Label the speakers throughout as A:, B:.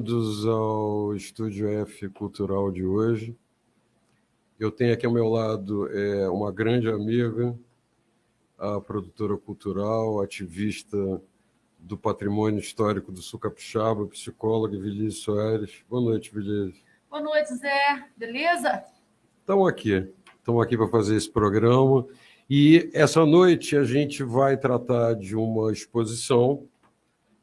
A: bem-vindos ao Estúdio F Cultural de hoje. Eu tenho aqui ao meu lado uma grande amiga, a produtora cultural, ativista do patrimônio histórico do Sul Capixaba, psicóloga Vilise Soares. Boa noite, Vilise.
B: Boa noite, Zé. Beleza?
A: Estamos aqui para fazer esse programa. E essa noite a gente vai tratar de uma exposição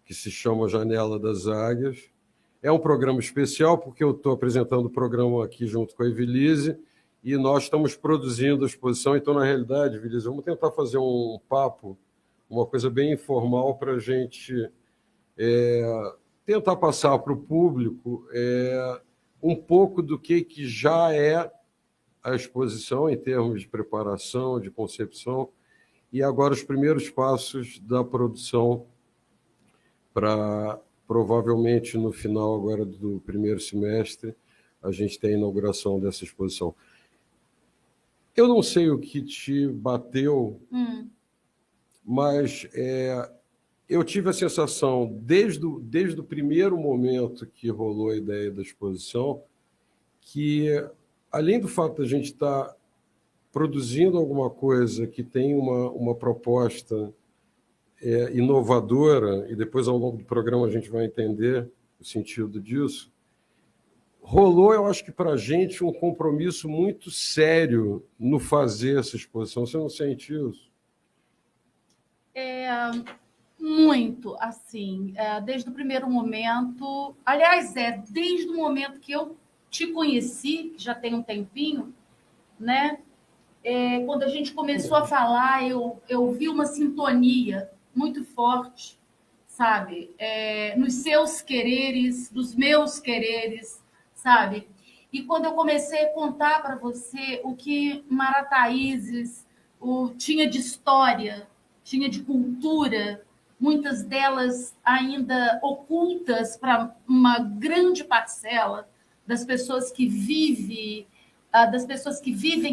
A: que se chama Janela das Águias. É um programa especial porque eu estou apresentando o programa aqui junto com a Vilise e nós estamos produzindo a exposição. Então, na realidade, Vilise, vamos tentar fazer um papo, uma coisa bem informal para a gente tentar passar para o público um pouco do que já é a exposição em termos de preparação, de concepção, e agora os primeiros passos da produção para, provavelmente, no final agora do primeiro semestre, a gente tem a inauguração dessa exposição. Eu não sei o que te bateu, mas eu tive a sensação, desde o primeiro momento que rolou a ideia da exposição, que, além do fato de a gente estar produzindo alguma coisa que tem uma proposta inovadora, e depois, ao longo do programa, a gente vai entender o sentido disso, rolou, eu acho que para a gente, um compromisso muito sério no fazer essa exposição. Você não sente isso?
B: Muito, assim, desde o primeiro momento. Aliás, desde o momento que eu te conheci, que já tem um tempinho, né? Quando a gente começou a falar, eu vi uma sintonia muito forte, sabe? Nos seus quereres, dos meus quereres, sabe? E quando eu comecei a contar para você o que Marataízes tinha de história, tinha de cultura, muitas delas ainda ocultas para uma grande parcela das pessoas que vivem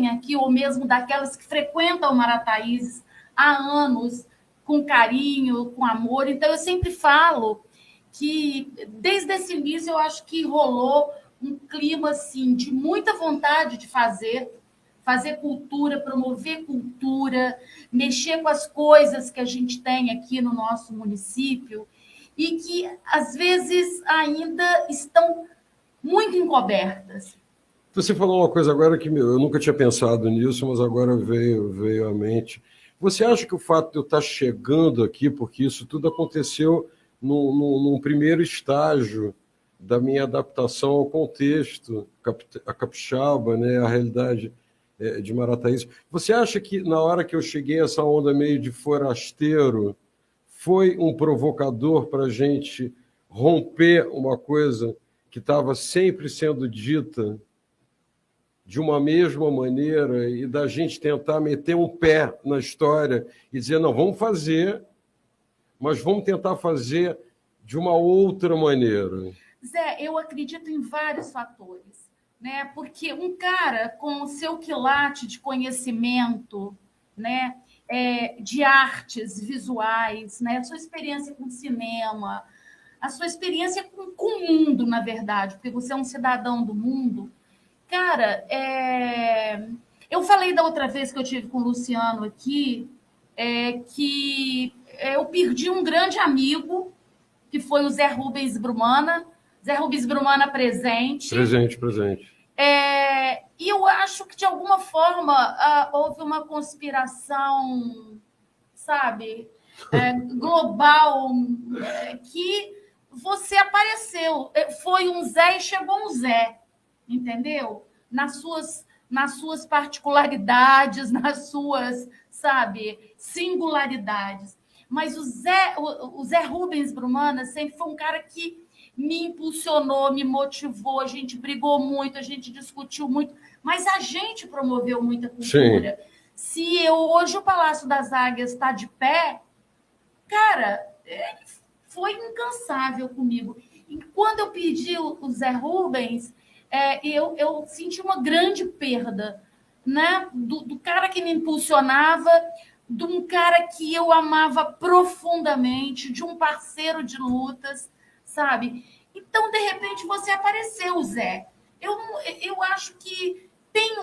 B: aqui, ou mesmo daquelas que frequentam Marataízes há anos, com carinho, com amor. Então, eu sempre falo que, desde esse início, eu acho que rolou um clima assim, de muita vontade de fazer cultura, promover cultura, mexer com as coisas que a gente tem aqui no nosso município e que, às vezes, ainda estão muito encobertas.
A: Você falou uma coisa agora que eu nunca tinha pensado nisso, mas agora veio à mente. Você acha que o fato de eu estar chegando aqui, porque isso tudo aconteceu num primeiro estágio da minha adaptação ao contexto, a capixaba, né, a realidade de Marataízes, você acha que na hora que eu cheguei, essa onda meio de forasteiro foi um provocador para a gente romper uma coisa que estava sempre sendo dita de uma mesma maneira e da gente tentar meter um pé na história e dizer, não, vamos fazer, mas vamos tentar fazer de uma outra maneira?
B: Zé, eu acredito em vários fatores, né? Porque um cara com o seu quilate de conhecimento, né, de artes visuais, né, a sua experiência com cinema, a sua experiência com o mundo, na verdade, porque você é um cidadão do mundo. Cara, eu falei da outra vez que eu tive com o Luciano aqui, que eu perdi um grande amigo, que foi o Zé Rubens Brumana. Zé Rubens Brumana presente.
A: Presente.
B: E eu acho que, de alguma forma, houve uma conspiração, sabe, global, que você apareceu. Foi um Zé e chegou um Zé. Entendeu? Nas suas particularidades, nas suas, sabe, singularidades. Mas o Zé Rubens Brumana sempre foi um cara que me impulsionou, me motivou, a gente brigou muito, a gente discutiu muito, mas a gente promoveu muita cultura.
A: Sim.
B: Hoje o Palácio das Águias está de pé, cara, ele foi incansável comigo. E quando eu pedi o Zé Rubens, eu senti uma grande perda, né? Do cara que me impulsionava, de um cara que eu amava profundamente, de um parceiro de lutas, sabe? Então, de repente, você apareceu, Zé. Eu acho que tem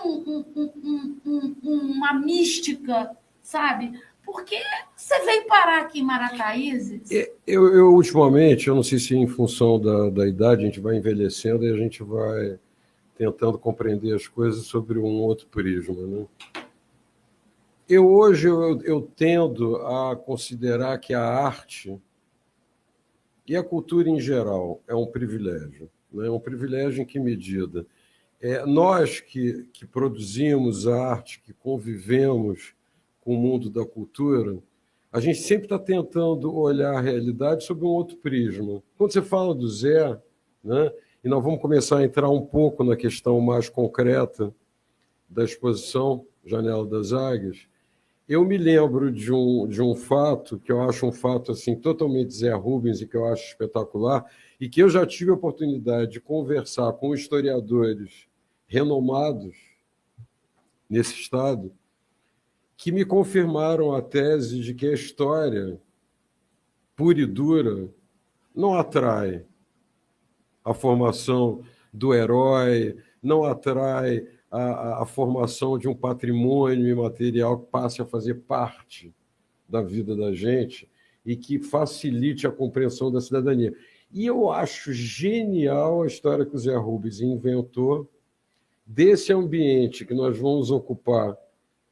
B: uma mística, sabe? Porque você veio parar aqui em Marataízes.
A: Ultimamente, eu não sei se em função da idade, a gente vai envelhecendo e a gente vai tentando compreender as coisas sobre um outro prisma, né? Hoje eu tendo a considerar que a arte e a cultura em geral é um privilégio. Né? Um privilégio em que medida? Nós que produzimos arte, que convivemos com o mundo da cultura, a gente sempre está tentando olhar a realidade sob um outro prisma. Quando você fala do Zé, né, e nós vamos começar a entrar um pouco na questão mais concreta da exposição Janela das Águias, eu me lembro de um fato, que eu acho um fato assim, totalmente Zé Rubens e que eu acho espetacular, e que eu já tive a oportunidade de conversar com historiadores renomados nesse estado, que me confirmaram a tese de que a história pura e dura não atrai a formação do herói, não atrai a formação de um patrimônio imaterial que passe a fazer parte da vida da gente e que facilite a compreensão da cidadania. E eu acho genial a história que o Zé Rubens inventou desse ambiente que nós vamos ocupar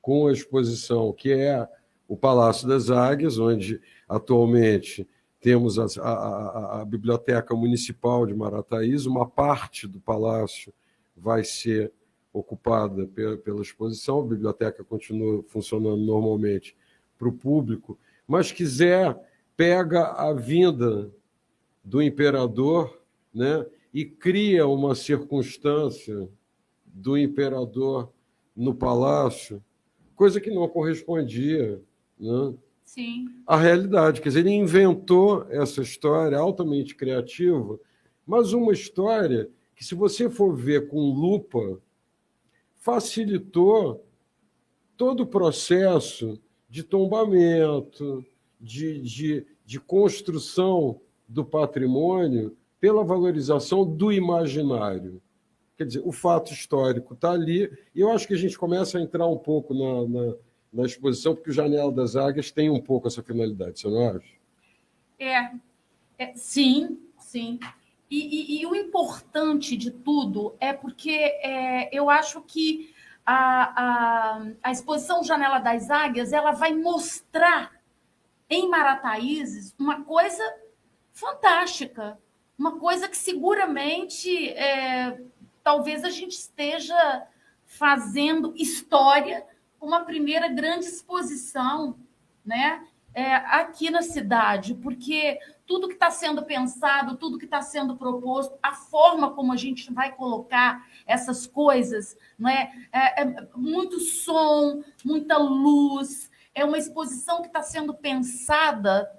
A: com a exposição, que é o Palácio das Águias, onde atualmente temos a Biblioteca Municipal de Marataízes. Uma parte do palácio vai ser ocupada pela exposição, a biblioteca continua funcionando normalmente para o público, mas quiser, pega a vinda do imperador, né, e cria uma circunstância do imperador no palácio, coisa que não correspondia, né,
B: Sim.
A: à realidade. Quer dizer, ele inventou essa história altamente criativa, mas uma história que, se você for ver com lupa, facilitou todo o processo de tombamento, de construção do patrimônio pela valorização do imaginário. Quer dizer, o fato histórico está ali, e eu acho que a gente começa a entrar um pouco na exposição, porque o Janela das Águias tem um pouco essa finalidade, você não acha?
B: Sim, sim. E o importante de tudo é porque eu acho que a exposição Janela das Águias ela vai mostrar em Marataízes uma coisa fantástica, uma coisa que seguramente talvez a gente esteja fazendo história com uma primeira grande exposição, né? Aqui na cidade, porque tudo que está sendo pensado, tudo que está sendo proposto, a forma como a gente vai colocar essas coisas, não é? Muito som, muita luz, é uma exposição que está sendo pensada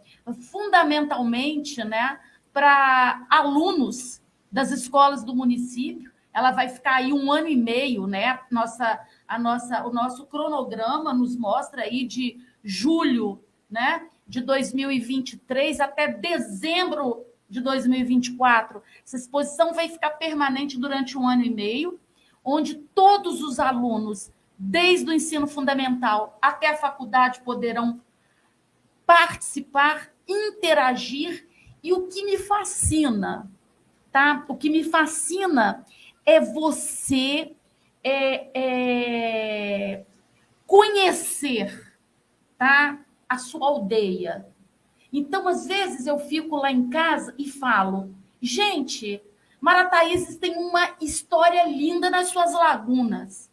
B: fundamentalmente, né, para alunos das escolas do município. Ela vai ficar aí 1 ano e meio, né? O nosso cronograma nos mostra aí de julho, né, de 2023 até dezembro de 2024. Essa exposição vai ficar permanente durante 1 ano e meio, onde todos os alunos, desde o ensino fundamental até a faculdade, poderão participar, interagir. E o que me fascina, tá? O que me fascina é você conhecer, tá? A sua aldeia. Então, às vezes, eu fico lá em casa e falo, gente, Marataízes tem uma história linda nas suas lagunas.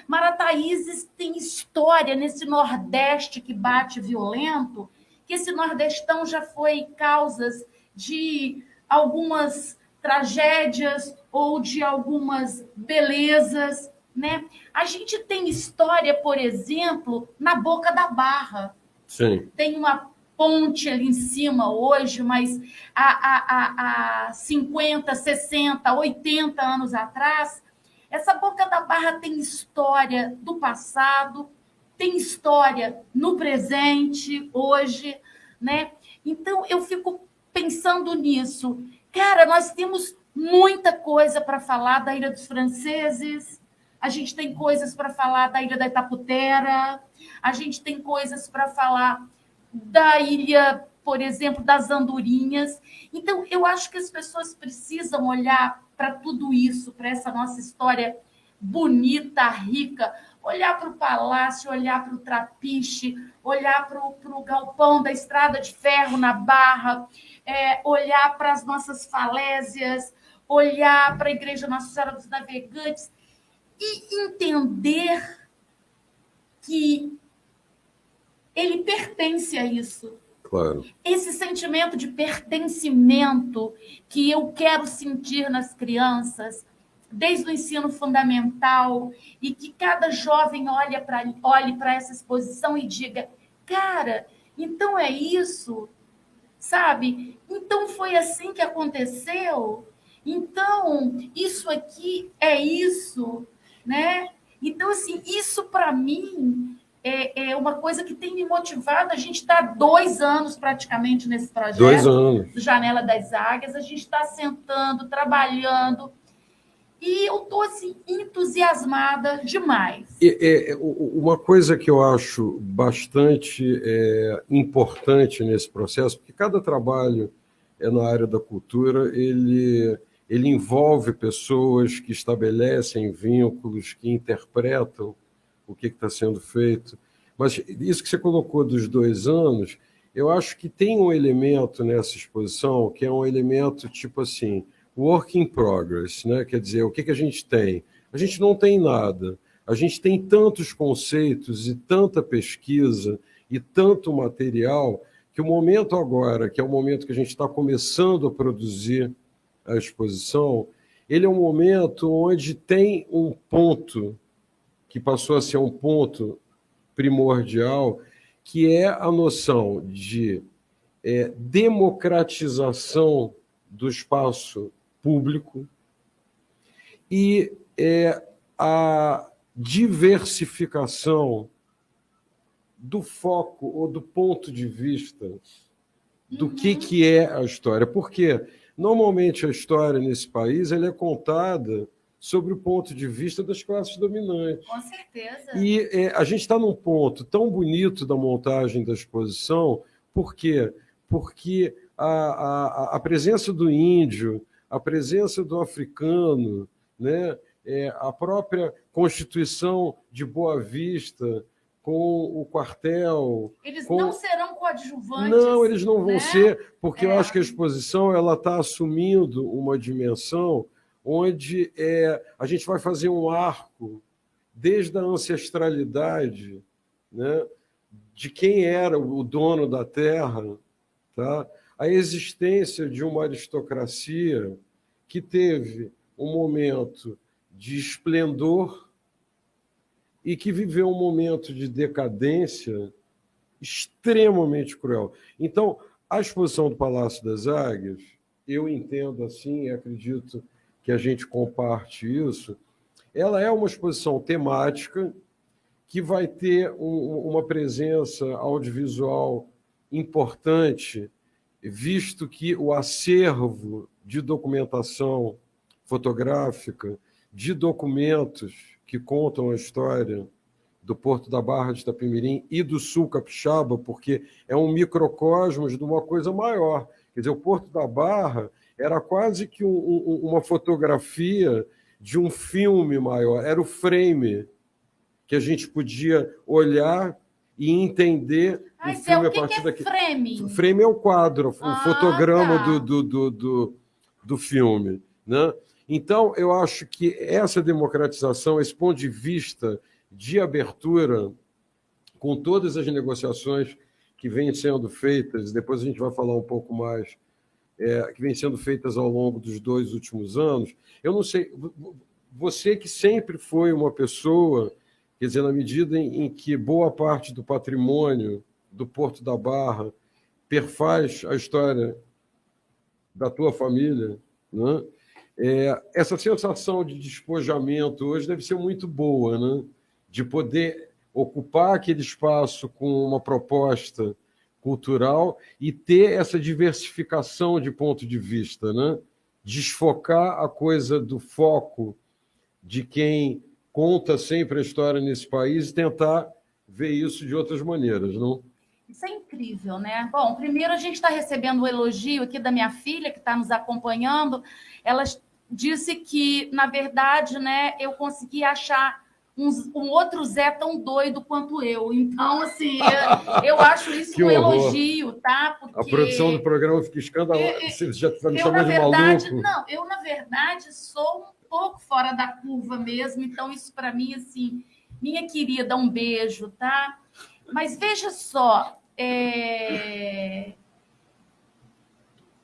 B: Marataízes tem história nesse Nordeste que bate violento, que esse Nordestão já foi causas de algumas tragédias ou de algumas belezas, né? A gente tem história, por exemplo, na Boca da Barra.
A: Sim.
B: Tem uma ponte ali em cima hoje, mas há 50, 60, 80 anos atrás, essa Boca da Barra tem história do passado, tem história no presente, hoje, né? Então, eu fico pensando nisso. Cara, nós temos muita coisa para falar da Ilha dos Franceses, a gente tem coisas para falar da Ilha da Itaputera, a gente tem coisas para falar da ilha, por exemplo, das Andorinhas. Então, eu acho que as pessoas precisam olhar para tudo isso, para essa nossa história bonita, rica, olhar para o palácio, olhar para o trapiche, olhar para o galpão da Estrada de Ferro na Barra, olhar para as nossas falésias, olhar para a Igreja Nossa Senhora dos Navegantes e entender que ele pertence a isso.
A: Claro.
B: Esse sentimento de pertencimento que eu quero sentir nas crianças, desde o ensino fundamental, e que cada jovem olhe para essa exposição e diga, cara, então é isso, sabe? Então foi assim que aconteceu? Então, isso aqui é isso, né? Então, assim, isso para mim é uma coisa que tem me motivado. A gente está há 2 anos praticamente nesse projeto.
A: 2 anos.
B: Do Janela das Águias. A gente está sentando, trabalhando. E eu estou assim, entusiasmada demais.
A: Uma coisa que eu acho bastante importante nesse processo, porque cada trabalho na área da cultura, ele envolve pessoas que estabelecem vínculos, que interpretam o que está sendo feito. Mas isso que você colocou dos 2 anos, eu acho que tem um elemento nessa exposição que é um elemento tipo assim, work in progress, né? Quer dizer, o que a gente tem? A gente não tem nada. A gente tem tantos conceitos e tanta pesquisa e tanto material que o momento agora, que é o momento que a gente está começando a produzir a exposição, ele é um momento onde tem um ponto que passou a ser um ponto primordial, que é a noção de democratização do espaço público e a diversificação do foco ou do ponto de vista do que é a história. Porque normalmente a história nesse país ela é contada sobre o ponto de vista das classes dominantes.
B: Com certeza.
A: E a gente está num ponto tão bonito da montagem da exposição, por quê? Porque a presença do índio, a presença do africano, né? A própria Constituição de Boa Vista, com o quartel...
B: Eles não serão coadjuvantes.
A: Não, eles não vão ser, porque eu acho que a exposição está assumindo uma dimensão onde a gente vai fazer um arco desde a ancestralidade, né, de quem era o dono da terra, tá? A existência de uma aristocracia que teve um momento de esplendor e que viveu um momento de decadência extremamente cruel. Então, a exposição do Palácio das Águias, eu entendo assim, e acredito que a gente comparte isso, ela é uma exposição temática que vai ter uma presença audiovisual importante, visto que o acervo de documentação fotográfica, de documentos que contam a história do Porto da Barra de Itapemirim e do Sul Capixaba, porque é um microcosmos de uma coisa maior. Quer dizer, o Porto da Barra era quase que uma fotografia de um filme maior, era o frame que a gente podia olhar e entender o filme a partir daqui.
B: Frame?
A: Frame é o quadro, o fotograma do filme, né? Então, eu acho que essa democratização, esse ponto de vista de abertura, com todas as negociações que vêm sendo feitas, depois a gente vai falar um pouco mais, que vêm sendo feitas ao longo dos 2 últimos anos. Eu não sei, você que sempre foi uma pessoa, quer dizer, na medida em que boa parte do patrimônio do Porto da Barra perfaz a história da tua família, né? Essa sensação de despojamento hoje deve ser muito boa, né? De poder ocupar aquele espaço com uma proposta cultural e ter essa diversificação de ponto de vista, né? Desfocar a coisa do foco de quem conta sempre a história nesse país e tentar ver isso de outras maneiras, não?
B: Isso é incrível, né? Bom, primeiro a gente está recebendo um elogio aqui da minha filha, que está nos acompanhando. Ela disse que, na verdade, né, eu consegui achar um outro Zé tão doido quanto eu. Então, assim, eu acho isso um elogio, tá?
A: Porque a produção do programa fica escandalosa. Você já está me chamando de maluco?
B: Não, eu, na verdade, sou um pouco fora da curva mesmo. Então, isso para mim, assim, minha querida, um beijo, tá? Mas veja só,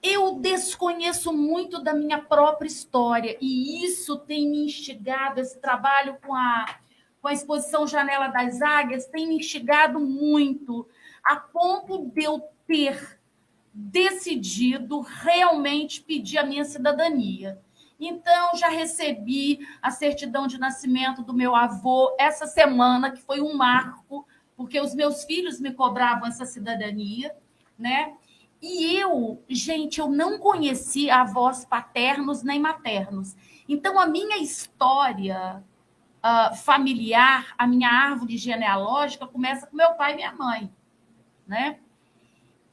B: eu desconheço muito da minha própria história e isso tem me instigado, esse trabalho com a exposição Janela das Águias tem me instigado muito, a ponto de eu ter decidido realmente pedir a minha cidadania. Então, já recebi a certidão de nascimento do meu avô essa semana, que foi um marco, porque os meus filhos me cobravam essa cidadania, né? E eu, gente, eu não conheci avós paternos nem maternos. Então, a minha história familiar, a minha árvore genealógica começa com meu pai e minha mãe, né?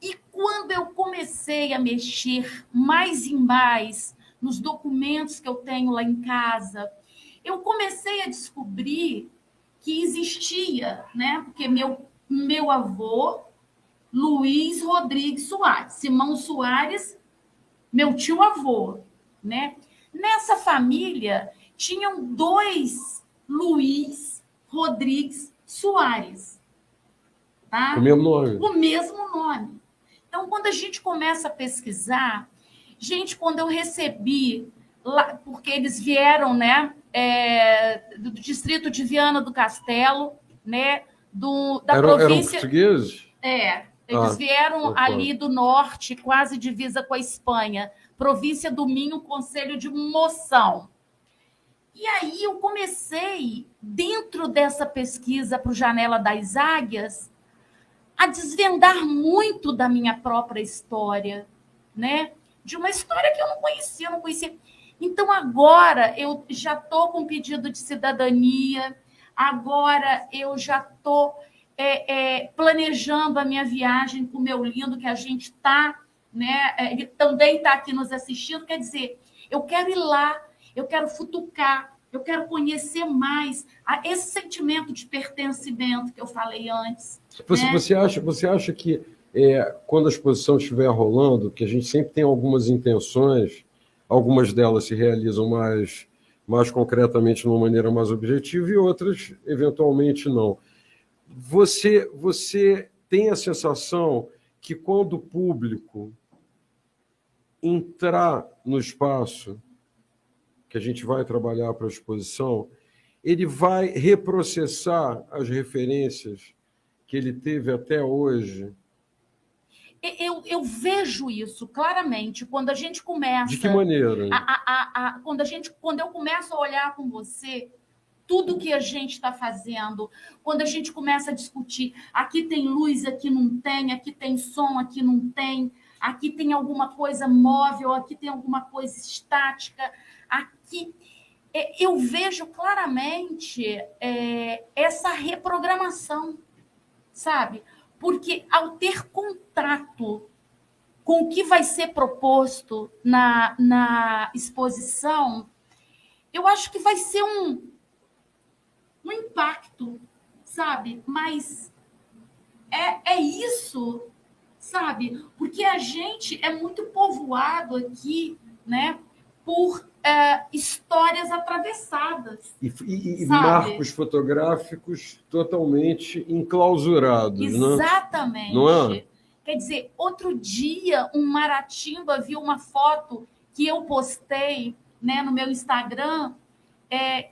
B: E quando eu comecei a mexer mais e mais nos documentos que eu tenho lá em casa, eu comecei a descobrir que existia, né? Porque meu avô, Luiz Rodrigues Soares, Simão Soares, meu tio-avô, né? Nessa família tinham 2 Luiz Rodrigues Soares, tá?
A: O mesmo nome.
B: O mesmo nome. Então, quando a gente começa a pesquisar, gente, quando eu recebi, lá, porque eles vieram, né, do distrito de Viana do Castelo, né, da província...
A: Eram portugueses?
B: Eles vieram ali do norte, quase divisa com a Espanha, província do Minho, concelho de Moção. E aí eu comecei, dentro dessa pesquisa para o Janela das Águias, a desvendar muito da minha própria história, né? De uma história que eu não conhecia. Então, agora eu já estou com pedido de cidadania, agora eu já estou planejando a minha viagem com o meu lindo, que a gente está, né? Ele também está aqui nos assistindo. Quer dizer, eu quero ir lá, eu quero futucar, eu quero conhecer mais esse sentimento de pertencimento que eu falei antes.
A: Você acha que quando a exposição estiver rolando, que a gente sempre tem algumas intenções, algumas delas se realizam mais concretamente de uma maneira mais objetiva e outras, eventualmente, não. Você tem a sensação que quando o público entrar no espaço que a gente vai trabalhar para a exposição, ele vai reprocessar as referências que ele teve até hoje?
B: Eu vejo isso claramente quando a gente começa...
A: De que maneira?
B: Quando eu começo a olhar com você tudo que a gente está fazendo, quando a gente começa a discutir, aqui tem luz, aqui não tem, aqui tem som, aqui não tem, aqui tem alguma coisa móvel, aqui tem alguma coisa estática, aqui... Eu vejo claramente essa reprogramação, sabe? Porque ao ter contato com o que vai ser proposto na exposição, eu acho que vai ser um impacto, sabe? Mas é isso, sabe? Porque a gente é muito povoado aqui, né? Por histórias atravessadas.
A: E marcos fotográficos totalmente enclausurados,
B: exatamente,
A: né? Não é?
B: Quer dizer, outro dia, um Maratimba viu uma foto que eu postei, né, no meu Instagram,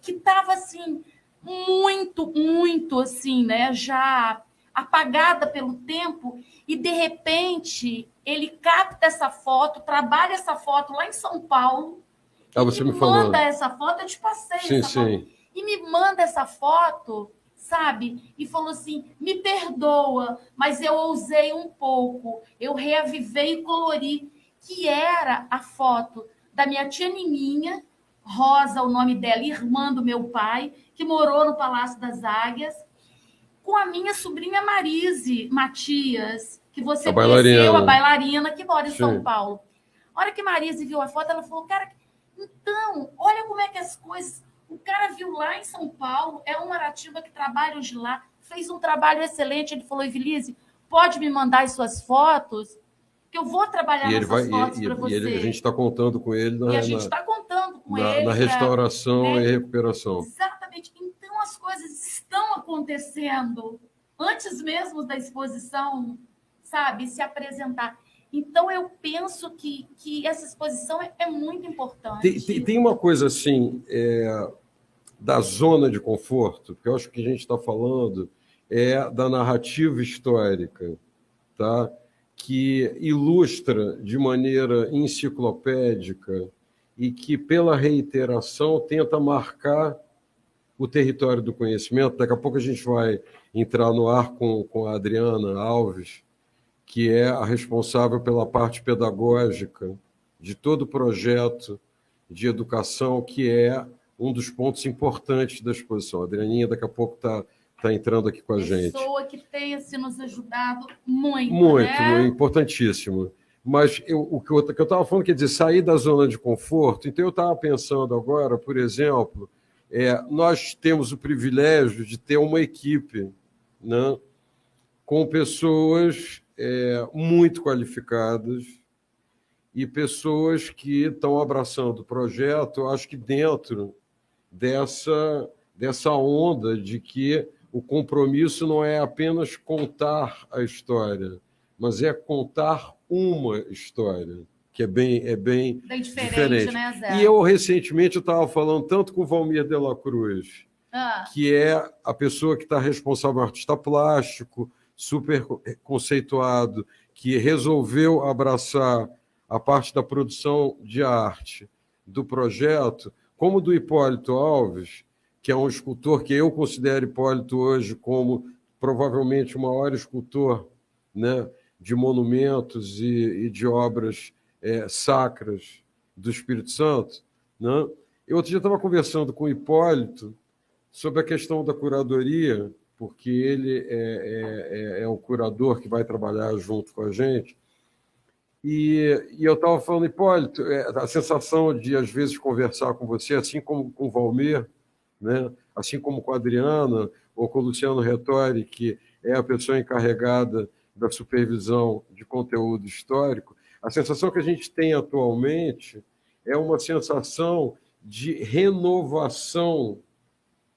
B: que estava assim, muito assim, né, já apagada pelo tempo, e de repente ele capta essa foto, trabalha essa foto lá em São Paulo,
A: você me falou.
B: Manda essa foto, eu te passei
A: sim.
B: Foto, e me manda essa foto, sabe? E falou assim: me perdoa, mas eu ousei um pouco, eu reavivei e colori, que era a foto da minha tia Nininha, Rosa, o nome dela, irmã do meu pai, que morou no Palácio das Águias, com a minha sobrinha Marise Matias, que você conheceu, a bailarina, que mora em São Paulo. A hora que Marise viu a foto, ela falou: cara, então, olha como é que as coisas... O cara viu lá em São Paulo, é um Aratiba que trabalha hoje lá, fez um trabalho excelente. Ele falou: Evilise, pode me mandar as suas fotos? Que eu vou trabalhar nessas fotos para você.
A: A gente está contando com ele
B: na
A: restauração, né? E recuperação.
B: Exatamente. Então, as coisas estão acontecendo antes mesmo da exposição, sabe, se apresentar. Então, eu penso que essa exposição é muito importante.
A: Tem uma coisa assim, da zona de conforto, porque eu acho que a gente está falando da narrativa histórica, tá? Que ilustra de maneira enciclopédica e que, pela reiteração, tenta marcar o território do conhecimento. Daqui a pouco a gente vai entrar no ar com a Adriana Alves, que é a responsável pela parte pedagógica de todo o projeto de educação, que é um dos pontos importantes da exposição. A Adrianinha daqui a pouco está entrando aqui com a gente.
B: Pessoa que tenha nos ajudado muito.
A: Muito,
B: né?
A: Importantíssimo. Mas o que eu estava falando, quer dizer, sair da zona de conforto. Então, eu estava pensando agora, por exemplo, nós temos o privilégio de ter uma equipe, né, com pessoas muito qualificadas e pessoas que estão abraçando o projeto, acho que dentro dessa onda de que o compromisso não é apenas contar a história, mas é contar uma história, que é bem diferente.
B: Né, Zé?
A: E eu, recentemente, estava falando tanto com o Valmir de la Cruz, que é a pessoa que está responsável, um artista plástico, super conceituado, que resolveu abraçar a parte da produção de arte do projeto, como do Hipólito Alves, que é um escultor que eu considero Hipólito hoje como provavelmente o maior escultor, né, de monumentos e de obras sacras do Espírito Santo. Né? Eu outro dia estava conversando com o Hipólito sobre a questão da curadoria, porque ele é o curador que vai trabalhar junto com a gente. E eu estava falando: Hipólito, a sensação de, às vezes, conversar com você, assim como com o Valmir, né? Assim como com a Adriana, ou com o Luciano Rettori, que é a pessoa encarregada da supervisão de conteúdo histórico, a sensação que a gente tem atualmente é uma sensação de renovação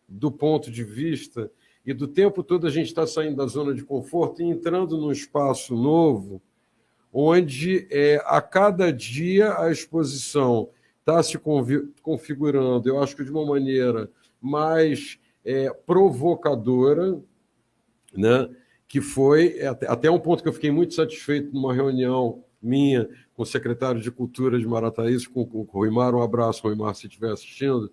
A: do ponto de vista, e do tempo todo a gente está saindo da zona de conforto e entrando num espaço novo, onde a cada dia a exposição está se configurando, eu acho que de uma maneira mais provocadora, né? Que foi até um ponto que eu fiquei muito satisfeito numa reunião minha com o secretário de Cultura de Marataízes, com o Ruimar, um abraço, Ruimar, se estiver assistindo,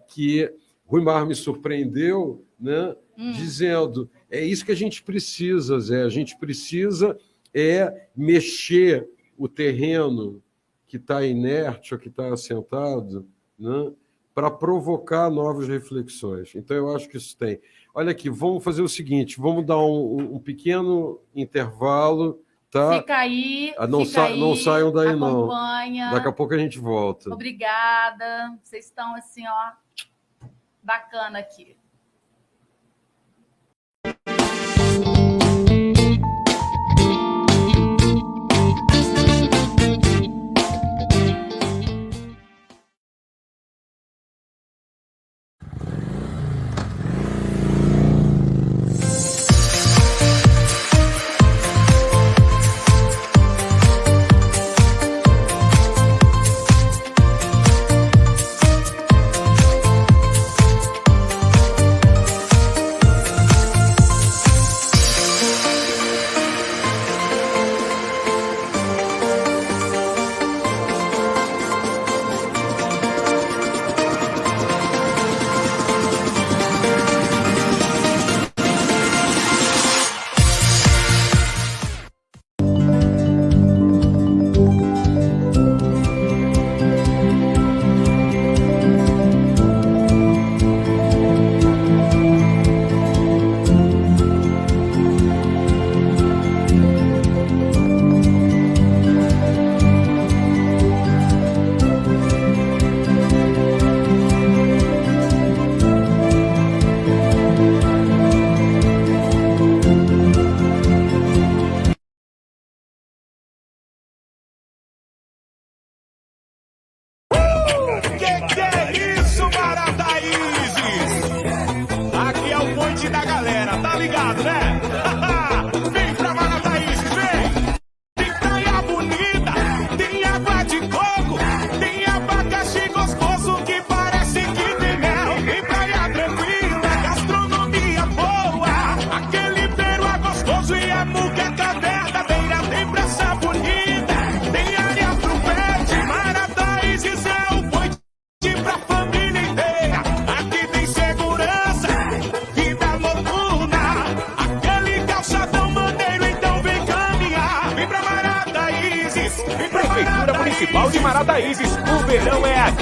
A: que Ruimar me surpreendeu, né? Dizendo: é isso que a gente precisa, Zé, a gente precisa mexer o terreno que está inerte ou que está assentado, né, para provocar novas reflexões. Então, eu acho que isso tem. Olha aqui, vamos fazer o seguinte, vamos dar um pequeno intervalo, tá?
B: Fica aí,
A: não saiam daí,
B: acompanha.
A: Não. Daqui a pouco a gente volta.
B: Obrigada. Vocês estão assim, ó, bacana aqui.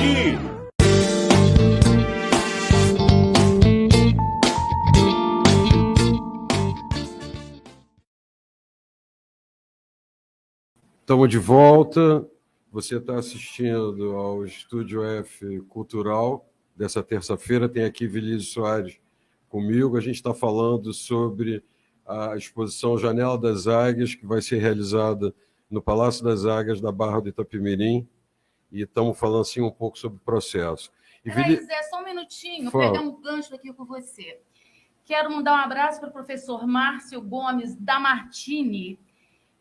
C: aqui.
A: Estamos de volta. Você está assistindo ao Estúdio F Cultural dessa terça-feira. Tem aqui Vinícius Soares comigo. A gente está falando sobre a exposição Janela das Águias, que vai ser realizada no Palácio das Águias da Barra do Itapemirim. E estamos falando assim, um pouco sobre o processo.
B: Peraí, Zé, só um minutinho, pegar um gancho aqui com você. Quero mandar um abraço para o professor Márcio Gomes da Martini.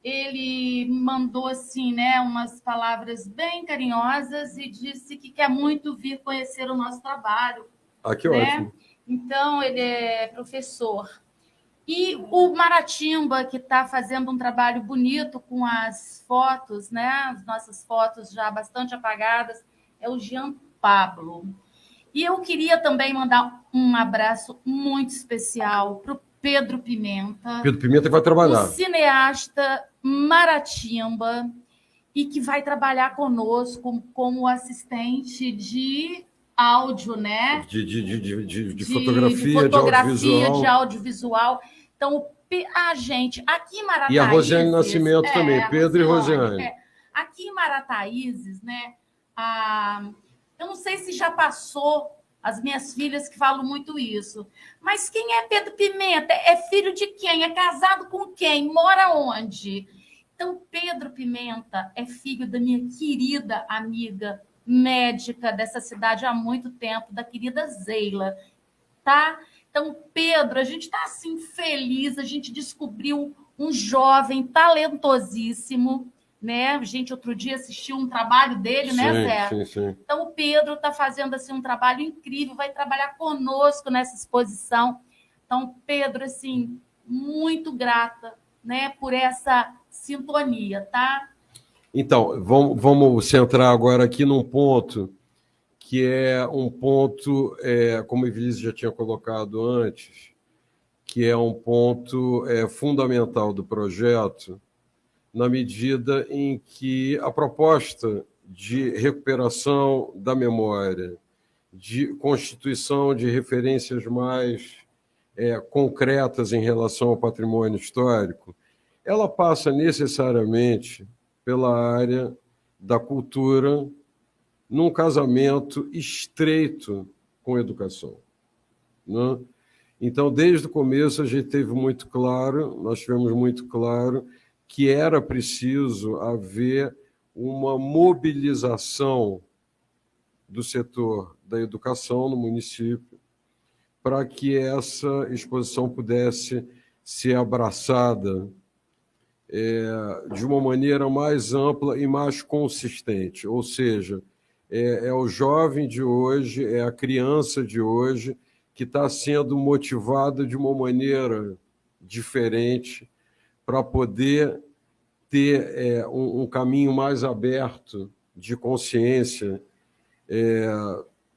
B: Ele mandou assim, né, umas palavras bem carinhosas e disse que quer muito vir conhecer o nosso trabalho.
A: Que
B: né?
A: ótimo.
B: Então, ele é professor. E o Maratimba, que está fazendo um trabalho bonito com as fotos, né, as nossas fotos já bastante apagadas, é o Jean Pablo. E eu queria também mandar um abraço muito especial para o Pedro Pimenta.
A: Pedro Pimenta que vai trabalhar.
B: O cineasta Maratimba, e que vai trabalhar conosco como assistente de áudio, né?
A: De fotografia,
B: de audiovisual. Então, a gente, aqui em Marataízes...
A: E a Rosiane Nascimento também, Pedro e Rosiane.
B: Aqui em Marataízes, né? Eu não sei se já passou as minhas filhas que falam muito isso. Mas quem é Pedro Pimenta? É filho de quem? É casado com quem? Mora onde? Então, Pedro Pimenta é filho da minha querida amiga médica dessa cidade há muito tempo, da querida Zeila, tá? Então, Pedro, a gente está assim feliz, a gente descobriu um jovem talentosíssimo, né? A gente outro dia assistiu um trabalho dele,
A: sim,
B: né, Zé?
A: Sim, sim.
B: Então, o Pedro está fazendo assim um trabalho incrível, vai trabalhar conosco nessa exposição. Então, Pedro, assim, muito grata, né, por essa sintonia, tá?
A: Então, vamos centrar agora aqui num ponto que é um ponto, como a Evelise já tinha colocado antes, que é um ponto fundamental do projeto, na medida em que a proposta de recuperação da memória, de constituição de referências mais concretas em relação ao patrimônio histórico, ela passa necessariamente pela área da cultura, num casamento estreito com a educação, né? Então, desde o começo, a gente teve muito claro, nós tivemos muito claro que era preciso haver uma mobilização do setor da educação no município para que essa exposição pudesse ser abraçada de uma maneira mais ampla e mais consistente. Ou seja, é o jovem de hoje, é a criança de hoje que está sendo motivada de uma maneira diferente para poder ter um caminho mais aberto de consciência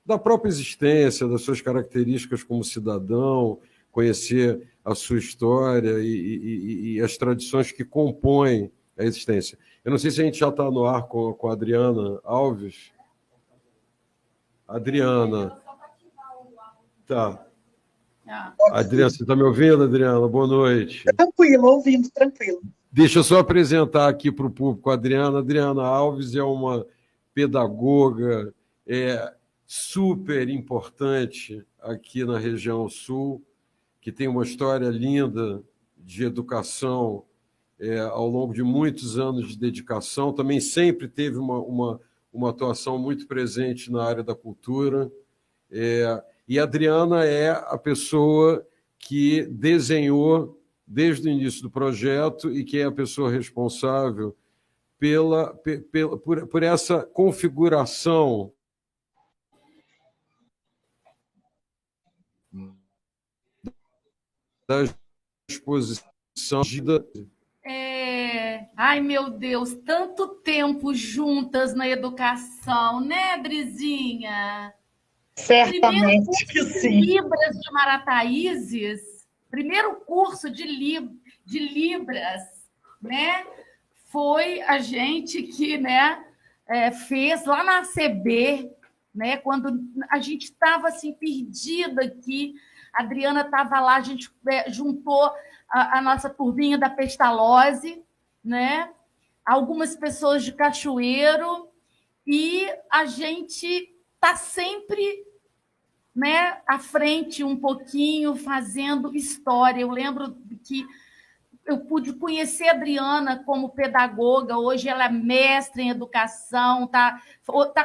A: da própria existência, das suas características como cidadão, conhecer a sua história e as tradições que compõem a existência. Eu não sei se a gente já está no ar com a Adriana Alves. Adriana. Tá. Adriana, você está me ouvindo, Adriana? Boa noite.
D: Tranquilo, ouvindo, tranquilo.
A: Deixa eu só apresentar aqui para o público a Adriana. Adriana Alves é uma pedagoga super importante aqui na região sul, que tem uma história linda de educação ao longo de muitos anos de dedicação. Também sempre teve uma atuação muito presente na área da cultura. E a Adriana é a pessoa que desenhou desde o início do projeto e que é a pessoa responsável por essa configuração da exposição.
B: Ai, meu Deus, tanto tempo juntas na educação, né, Brizinha?
D: Certamente que sim.
B: Libras de Marataízes, primeiro curso de Libras, né? Foi a gente que, né, fez lá na ACB, né? Quando a gente estava assim, perdida aqui, a Adriana estava lá, a gente juntou a nossa turminha da Pestalozzi, né? Algumas pessoas de Cachoeiro, e a gente está sempre, né, à frente um pouquinho, fazendo história. Eu lembro que eu pude conhecer a Adriana como pedagoga, hoje ela é mestre em educação, tá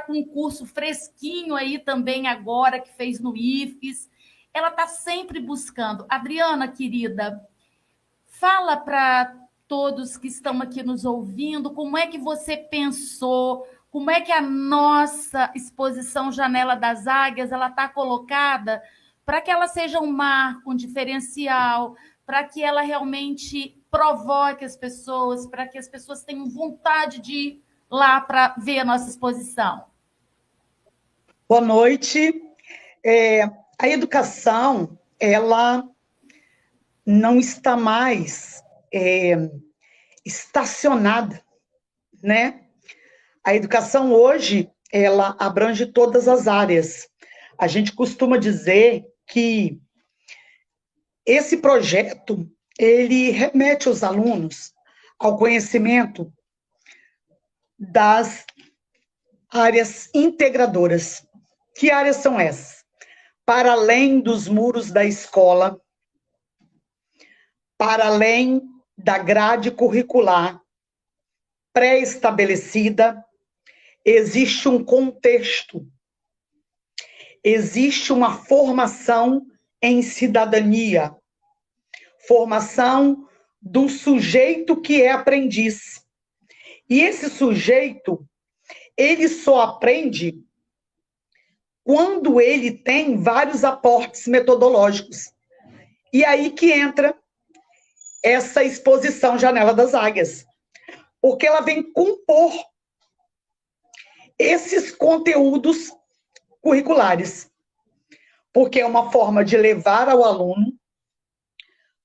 B: com um curso fresquinho aí também agora, que fez no IFES. Ela está sempre buscando. Adriana, querida, fala para todos que estão aqui nos ouvindo como é que você pensou, como é que a nossa exposição Janela das Águias ela está colocada para que ela seja um marco, um diferencial, para que ela realmente provoque as pessoas, para que as pessoas tenham vontade de ir lá para ver a nossa exposição.
D: Boa noite. A educação, ela não está mais estacionada, né? A educação hoje, ela abrange todas as áreas. A gente costuma dizer que esse projeto, ele remete os alunos ao conhecimento das áreas integradoras. Que áreas são essas? Para além dos muros da escola, para além da grade curricular pré-estabelecida, existe um contexto, existe uma formação em cidadania, formação do sujeito que é aprendiz. E esse sujeito, ele só aprende quando ele tem vários aportes metodológicos. E aí que entra essa exposição Janela das Águias, porque ela vem compor esses conteúdos curriculares, porque é uma forma de levar ao aluno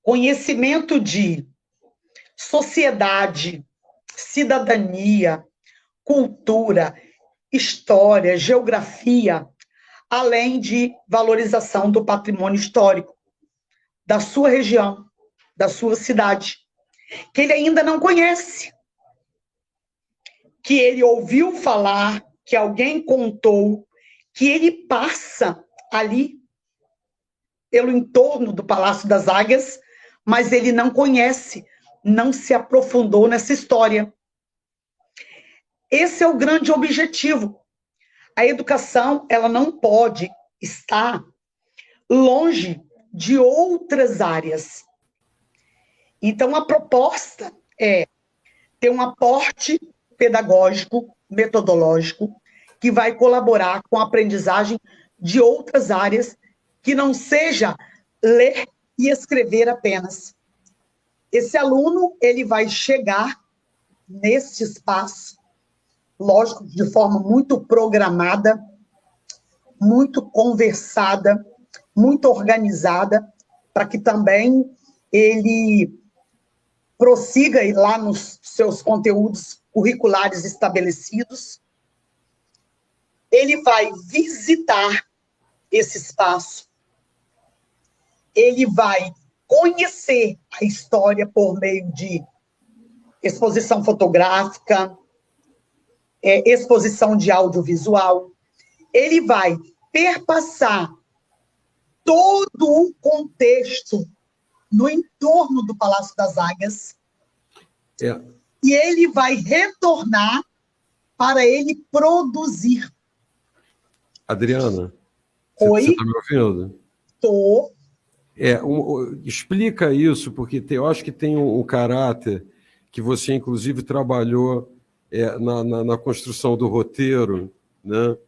D: conhecimento de sociedade, cidadania, cultura, história, geografia, além de valorização do patrimônio histórico da sua região, da sua cidade, que ele ainda não conhece, que ele ouviu falar, que alguém contou, que ele passa ali pelo entorno do Palácio das Águias, mas ele não conhece, não se aprofundou nessa história. Esse é o grande objetivo. A educação, ela não pode estar longe de outras áreas. Então, a proposta é ter um aporte pedagógico, metodológico, que vai colaborar com a aprendizagem de outras áreas, que não seja ler e escrever apenas. Esse aluno, ele vai chegar nesse espaço, lógico, de forma muito programada, muito conversada, muito organizada, para que também ele prossiga lá nos seus conteúdos curriculares estabelecidos. Ele vai visitar esse espaço, ele vai conhecer a história por meio de exposição fotográfica, exposição de audiovisual, ele vai perpassar todo o contexto no entorno do Palácio das Águias, e ele vai retornar para ele produzir.
A: Adriana,
D: Oi?
A: Você está me ouvindo?
D: Estou.
A: Explica isso, porque eu acho que tem um caráter que você, inclusive, trabalhou na construção do roteiro, né?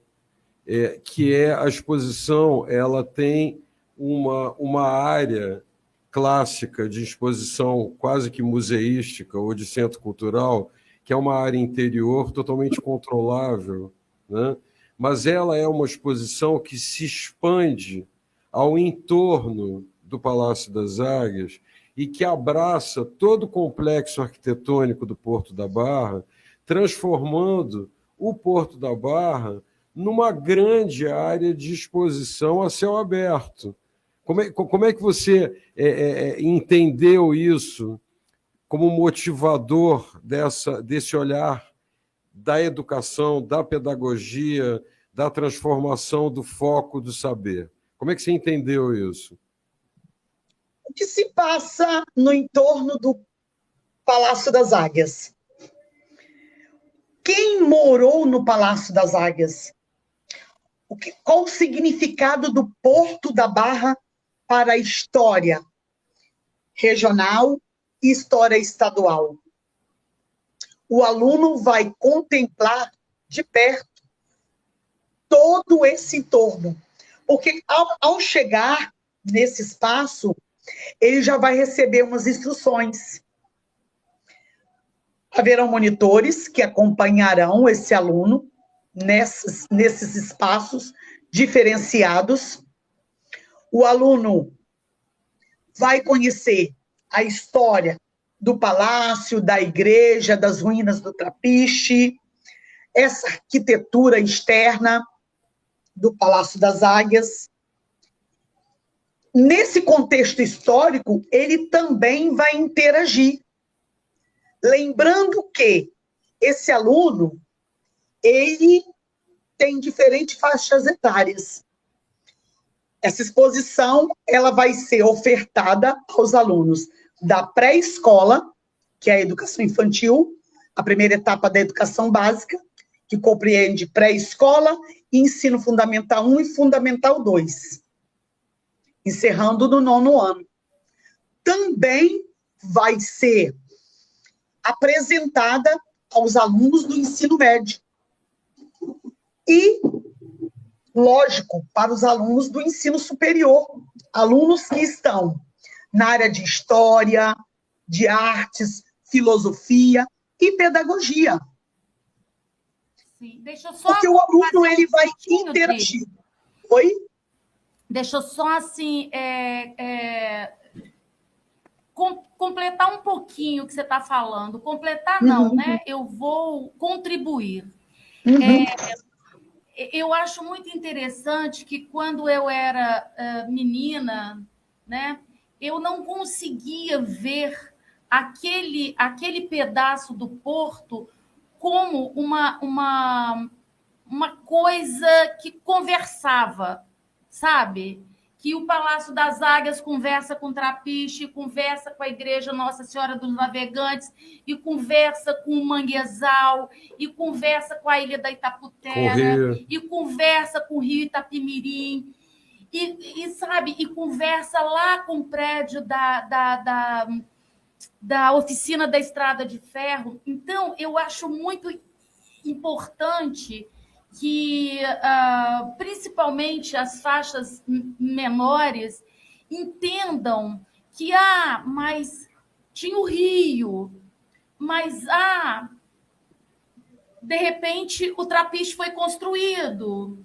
A: Que é a exposição, ela tem uma área clássica de exposição quase que museística ou de centro cultural, que é uma área interior totalmente controlável, né? Mas ela é uma exposição que se expande ao entorno do Palácio das Águias e que abraça todo o complexo arquitetônico do Porto da Barra, transformando o Porto da Barra numa grande área de exposição a céu aberto. Como é que você entendeu isso como motivador desse olhar da educação, da pedagogia, da transformação do foco do saber? Como é que você entendeu isso?
D: O que se passa no entorno do Palácio das Águias? Quem morou no Palácio das Águias? Qual o significado do Porto da Barra para a história regional e história estadual? O aluno vai contemplar de perto todo esse entorno, porque ao chegar nesse espaço, ele já vai receber umas instruções. Haverão monitores que acompanharão esse aluno nesses espaços diferenciados. O aluno vai conhecer a história do palácio, da igreja, das ruínas do Trapiche, essa arquitetura externa do Palácio das Águias. Nesse contexto histórico, ele também vai interagir. Lembrando que esse aluno, ele tem diferentes faixas etárias. Essa exposição, ela vai ser ofertada aos alunos da pré-escola, que é a educação infantil, a primeira etapa da educação básica, que compreende pré-escola, ensino fundamental 1 e fundamental 2, encerrando no 9º ano. Também vai ser apresentada aos alunos do ensino médio. E, lógico, para os alunos do ensino superior, alunos que estão na área de história, de artes, filosofia e pedagogia.
B: Sim. Deixa eu só
D: porque o aluno ele vai interagir. Oi?
B: Deixa eu só, assim, completar um pouquinho o que você está falando. Completar não, né? Eu vou contribuir. Eu acho muito interessante que quando eu era menina, né, eu não conseguia ver aquele pedaço do porto como uma coisa que conversava, sabe? Que o Palácio das Águias conversa com Trapiche, conversa com a Igreja Nossa Senhora dos Navegantes, e conversa com o Manguezal, e conversa com a Ilha da Itaputera, e conversa com o Rio Itapimirim, sabe, e conversa lá com o prédio da oficina da Estrada de Ferro. Então, eu acho muito importante que, principalmente as faixas menores, entendam que, mas tinha o Rio, mas, de repente, o Trapiche foi construído,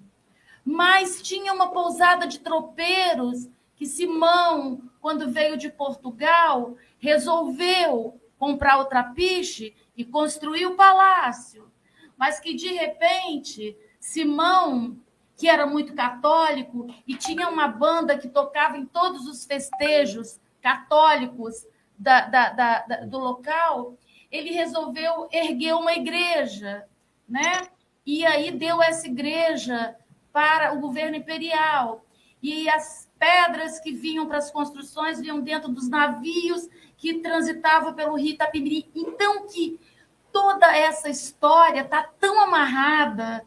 B: mas tinha uma pousada de tropeiros que Simão, quando veio de Portugal, resolveu comprar o Trapiche e construir o palácio. Mas que, de repente, Simão, que era muito católico e tinha uma banda que tocava em todos os festejos católicos do local, ele resolveu erguer uma igreja, né? E aí deu essa igreja para o governo imperial. E as pedras que vinham para as construções vinham dentro dos navios que transitavam pelo Rio Itapemirim. Então, que toda essa história está tão amarrada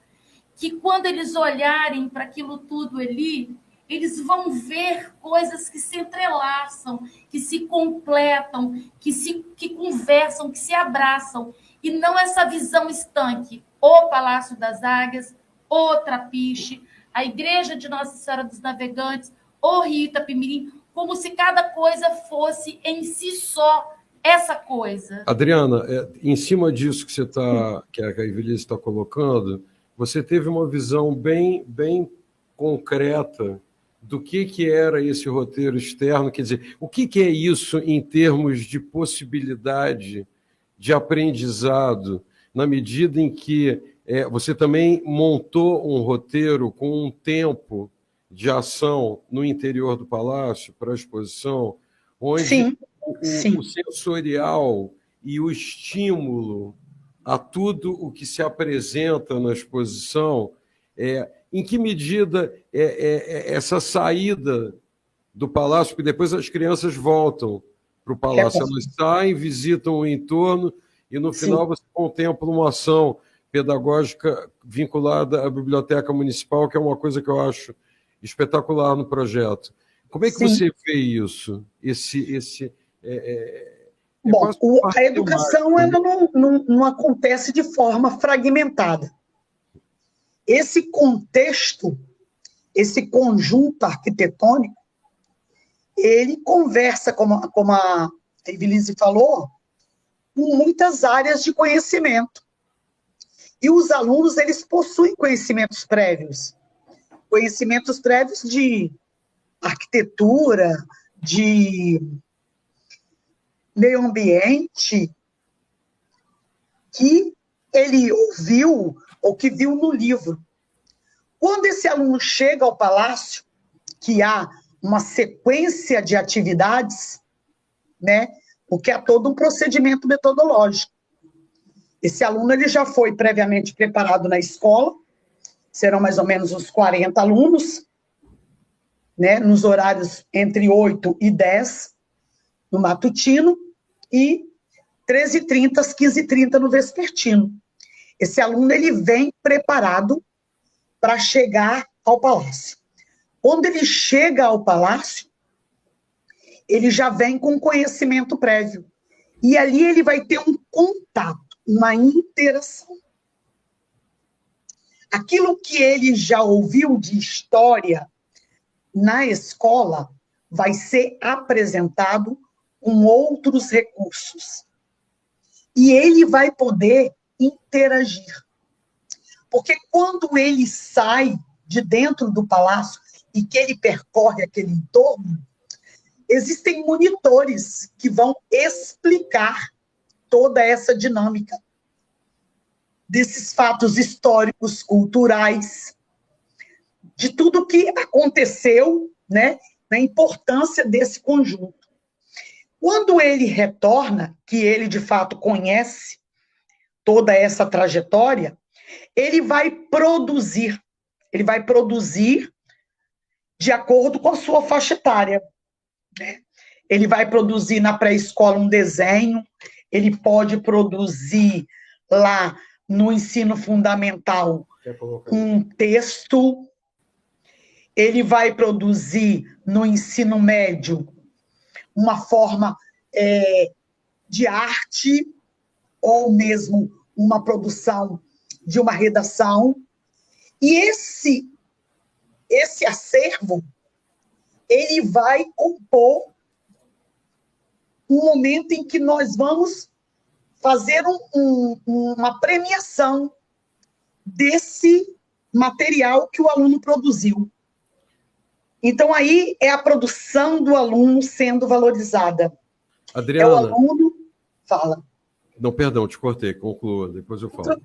B: que, quando eles olharem para aquilo tudo ali, eles vão ver coisas que se entrelaçam, que se completam, que conversam, que se abraçam, e não essa visão estanque. O Palácio das Águias, o Trapiche, a Igreja de Nossa Senhora dos Navegantes, o Rio Itapemirim, como se cada coisa fosse em si só essa coisa.
A: Adriana, em cima disso que a Ivelisse está colocando, você teve uma visão bem concreta do que era esse roteiro externo, quer dizer, o que é isso em termos de possibilidade de aprendizado, na medida em que você também montou um roteiro com um tempo de ação no interior do palácio para a exposição, onde
D: Sim,
A: o sensorial e o estímulo a tudo o que se apresenta na exposição, em que medida essa saída do palácio, porque depois as crianças voltam para o palácio, elas saem, visitam o entorno e no final você contempla uma ação pedagógica vinculada à Biblioteca Municipal, que é uma coisa que eu acho espetacular no projeto. Como é que você vê isso?
D: Bom, a educação ela não acontece de forma fragmentada. Esse contexto, esse conjunto arquitetônico, ele conversa, como a Evelise falou, com muitas áreas de conhecimento. E os alunos, eles possuem conhecimentos prévios de arquitetura, de meio ambiente, que ele ouviu ou que viu no livro. Quando esse aluno chega ao palácio, que há uma sequência de atividades, né, porque há todo um procedimento metodológico. Esse aluno ele já foi previamente preparado na escola, serão mais ou menos uns 40 alunos, né, nos horários entre 8 e 10, no matutino, e 13h30 às 15h30 no vespertino. Esse aluno ele vem preparado para chegar ao palácio. Quando ele chega ao palácio, ele já vem com conhecimento prévio. E ali ele vai ter um contato, uma interação. Aquilo que ele já ouviu de história na escola vai ser apresentado com outros recursos. E ele vai poder interagir. Porque quando ele sai de dentro do palácio e que ele percorre aquele entorno, existem monitores que vão explicar toda essa dinâmica desses fatos históricos, culturais, de tudo que aconteceu, né, na importância desse conjunto. Quando ele retorna, que ele de fato conhece toda essa trajetória, ele vai produzir de acordo com a sua faixa etária, né? Ele vai produzir na pré-escola um desenho, ele pode produzir lá no ensino fundamental um texto, ele vai produzir no ensino médio uma forma de arte, ou mesmo uma produção de uma redação. E esse acervo, ele vai compor um momento em que nós vamos fazer uma premiação desse material que o aluno produziu. Então, aí é a produção do aluno sendo valorizada.
A: Adriana.
D: É o aluno... Fala.
A: Não, perdão, te cortei, conclua, depois eu falo.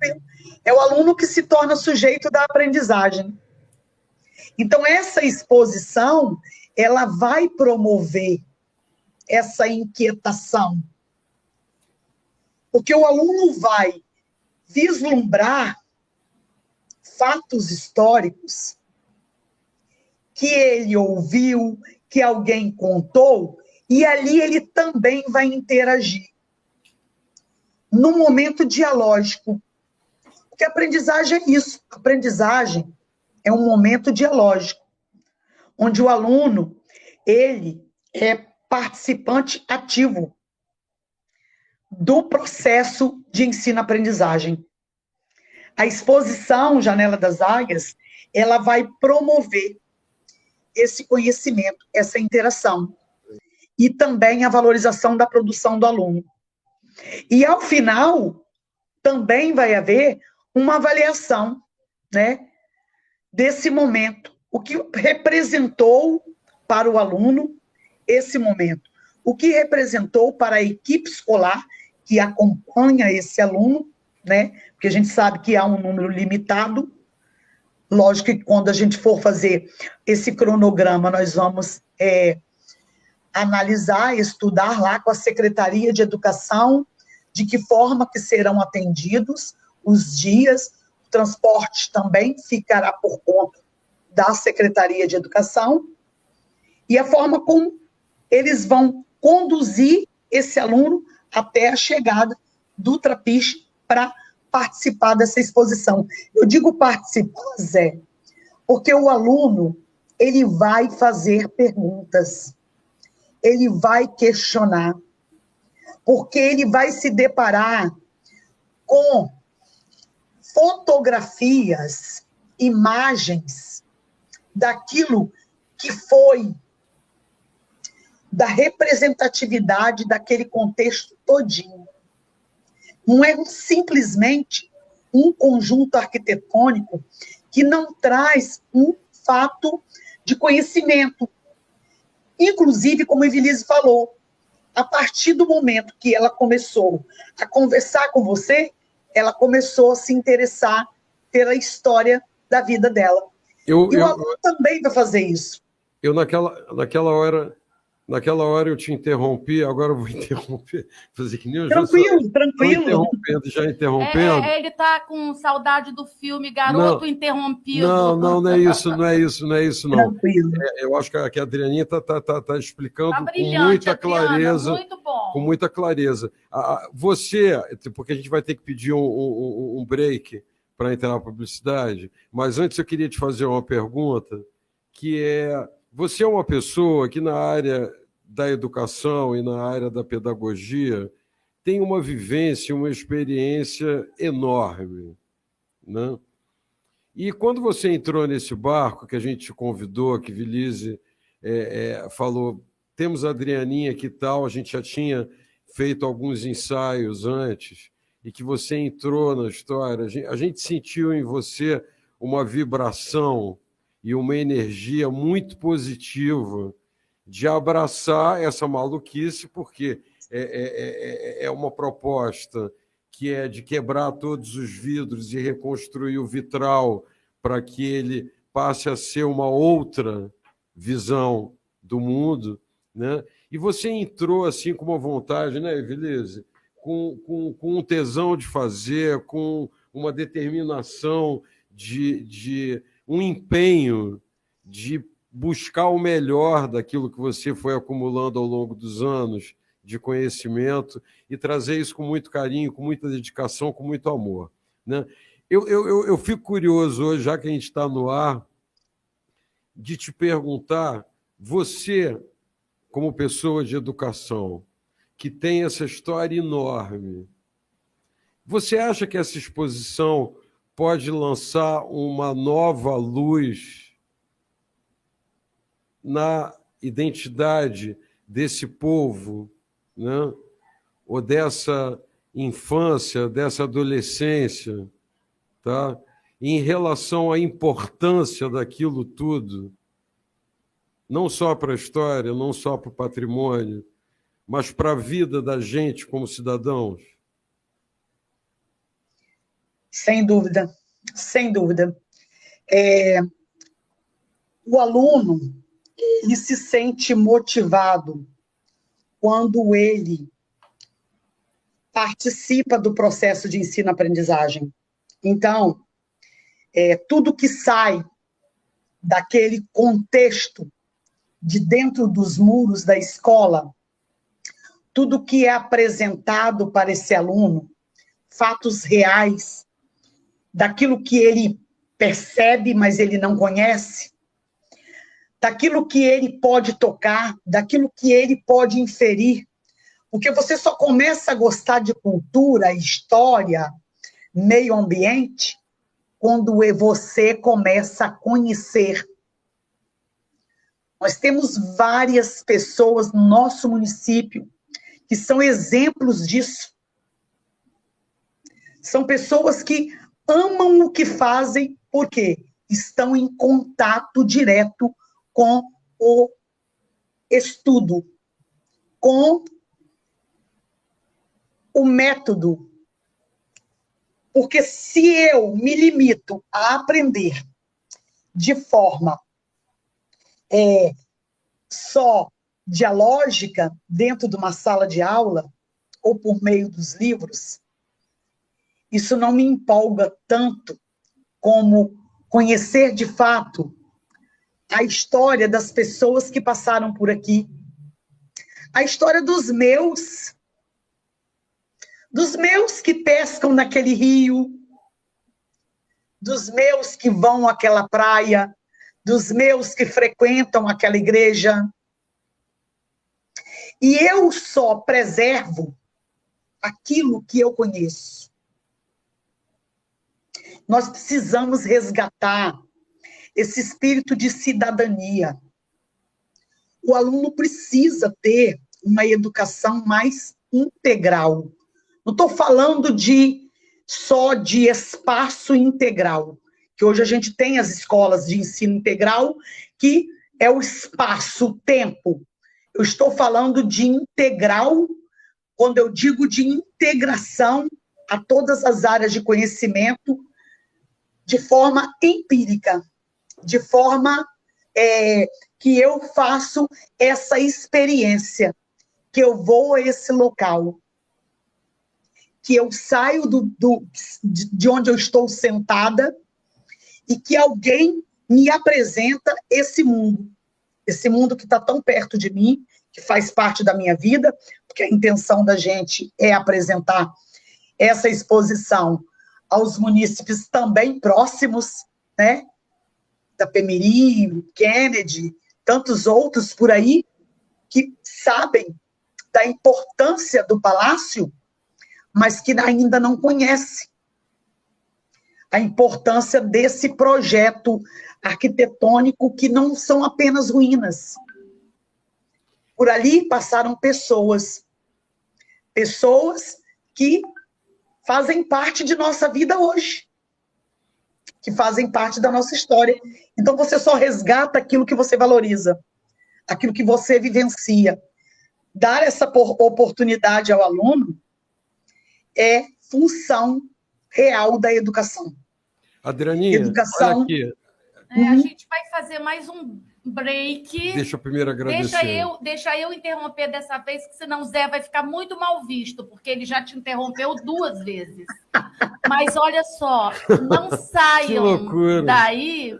D: É o aluno que se torna sujeito da aprendizagem. Então, essa exposição, ela vai promover essa inquietação. Porque o aluno vai vislumbrar fatos históricos que ele ouviu, que alguém contou, e ali ele também vai interagir. Num momento dialógico. Porque a aprendizagem é isso. A aprendizagem é um momento dialógico, onde o aluno, ele é participante ativo do processo de ensino-aprendizagem. A exposição Janela das Águias, ela vai promover esse conhecimento, essa interação, e também a valorização da produção do aluno. E, ao final, também vai haver uma avaliação, né, desse momento. O que representou para o aluno esse momento? O que representou para a equipe escolar que acompanha esse aluno né? Porque a gente sabe que há um número limitado. Lógico que quando a gente for fazer esse cronograma, nós vamos analisar, estudar lá com a Secretaria de Educação de que forma que serão atendidos os dias. O transporte também ficará por conta da Secretaria de Educação e a forma como eles vão conduzir esse aluno até a chegada do Trapiche para participar dessa exposição. Eu digo participar, Zé, porque o aluno, ele vai fazer perguntas, ele vai questionar, porque ele vai se deparar com fotografias, imagens daquilo que foi da representatividade daquele contexto todinho. Não é simplesmente um conjunto arquitetônico que não traz um fato de conhecimento. Inclusive, como a Evelise falou, a partir do momento que ela começou a conversar com você, ela começou a se interessar pela história da vida dela. E o aluno também vai fazer isso.
A: Eu, naquela hora eu te interrompi, agora eu vou interromper. Fazer que nem eu
D: Tranquilo.
A: Já interrompendo.
B: Ele está com saudade do filme Garoto Interrompido.
A: Não é isso, não.
D: Tranquilo.
A: Eu acho que a Adrianinha está explicando
B: brilhante,
A: com muita clareza.
B: Adriana, muito bom.
A: Com muita clareza. Você, porque a gente vai ter que pedir um break para entrar na publicidade, mas antes eu queria te fazer uma pergunta, que é, você é uma pessoa que na área da educação e na área da pedagogia tem uma vivência, uma experiência enorme, né? E quando você entrou nesse barco, que a gente te convidou, que Evelise falou, temos a Adrianinha que tal, a gente já tinha feito alguns ensaios antes, e que você entrou na história, a gente sentiu em você uma vibração e uma energia muito positiva de abraçar essa maluquice, porque é uma proposta que é de quebrar todos os vidros e reconstruir o vitral para que ele passe a ser uma outra visão do mundo, né? E você entrou assim com uma vontade, né, Evelise? Com um tesão de fazer, com uma determinação de um empenho de buscar o melhor daquilo que você foi acumulando ao longo dos anos de conhecimento e trazer isso com muito carinho, com muita dedicação, com muito amor, né? Eu fico curioso hoje, já que a gente está no ar, de te perguntar, você, como pessoa de educação, que tem essa história enorme, você acha que essa exposição pode lançar uma nova luz na identidade desse povo, né? Ou dessa infância, dessa adolescência, tá? Em relação à importância daquilo tudo, não só para a história, não só para o patrimônio, mas para a vida da gente como cidadãos?
D: Sem dúvida, sem dúvida. O aluno, ele se sente motivado quando ele participa do processo de ensino-aprendizagem. Então, tudo que sai daquele contexto de dentro dos muros da escola, tudo que é apresentado para esse aluno, fatos reais, daquilo que ele percebe, mas ele não conhece, daquilo que ele pode tocar, daquilo que ele pode inferir, porque você só começa a gostar de cultura, história, meio ambiente, quando você começa a conhecer. Nós temos várias pessoas no nosso município que são exemplos disso. São pessoas que amam o que fazem, porque estão em contato direto com o estudo, com o método, Porque se eu me limito a aprender de forma só dialógica, dentro de uma sala de aula, ou por meio dos livros, isso não me empolga tanto como conhecer de fato a história das pessoas que passaram por aqui, a história dos meus que pescam naquele rio, dos meus que vão àquela praia, dos meus que frequentam aquela igreja. E eu só preservo aquilo que eu conheço. Nós precisamos resgatar esse espírito de cidadania. O aluno precisa ter uma educação mais integral. Não estou falando só de espaço integral, que hoje a gente tem as escolas de ensino integral, que é o espaço, o tempo. Eu estou falando de integral, quando eu digo de integração a todas as áreas de conhecimento, de forma empírica, de forma que eu faço essa experiência, que eu vou a esse local, que eu saio de onde eu estou sentada e que alguém me apresenta esse mundo que está tão perto de mim, que faz parte da minha vida, porque a intenção da gente é apresentar essa exposição aos munícipes também próximos, né? Da Pemiri, Kennedy, tantos outros por aí, que sabem da importância do palácio, mas que ainda não conhecem a importância desse projeto arquitetônico, que não são apenas ruínas. Por ali passaram pessoas que fazem parte de nossa vida hoje, que fazem parte da nossa história. Então, você só resgata aquilo que você valoriza, aquilo que você vivencia. Dar essa oportunidade ao aluno é função real da educação.
A: Adrianinha,
D: educação...
A: olha aqui.
B: A gente vai fazer mais um break.
A: Deixa eu primeiro agradecer.
B: Deixa eu interromper dessa vez, que senão o Zé vai ficar muito mal visto, porque ele já te interrompeu 2 vezes. Mas olha só, não saiam daí,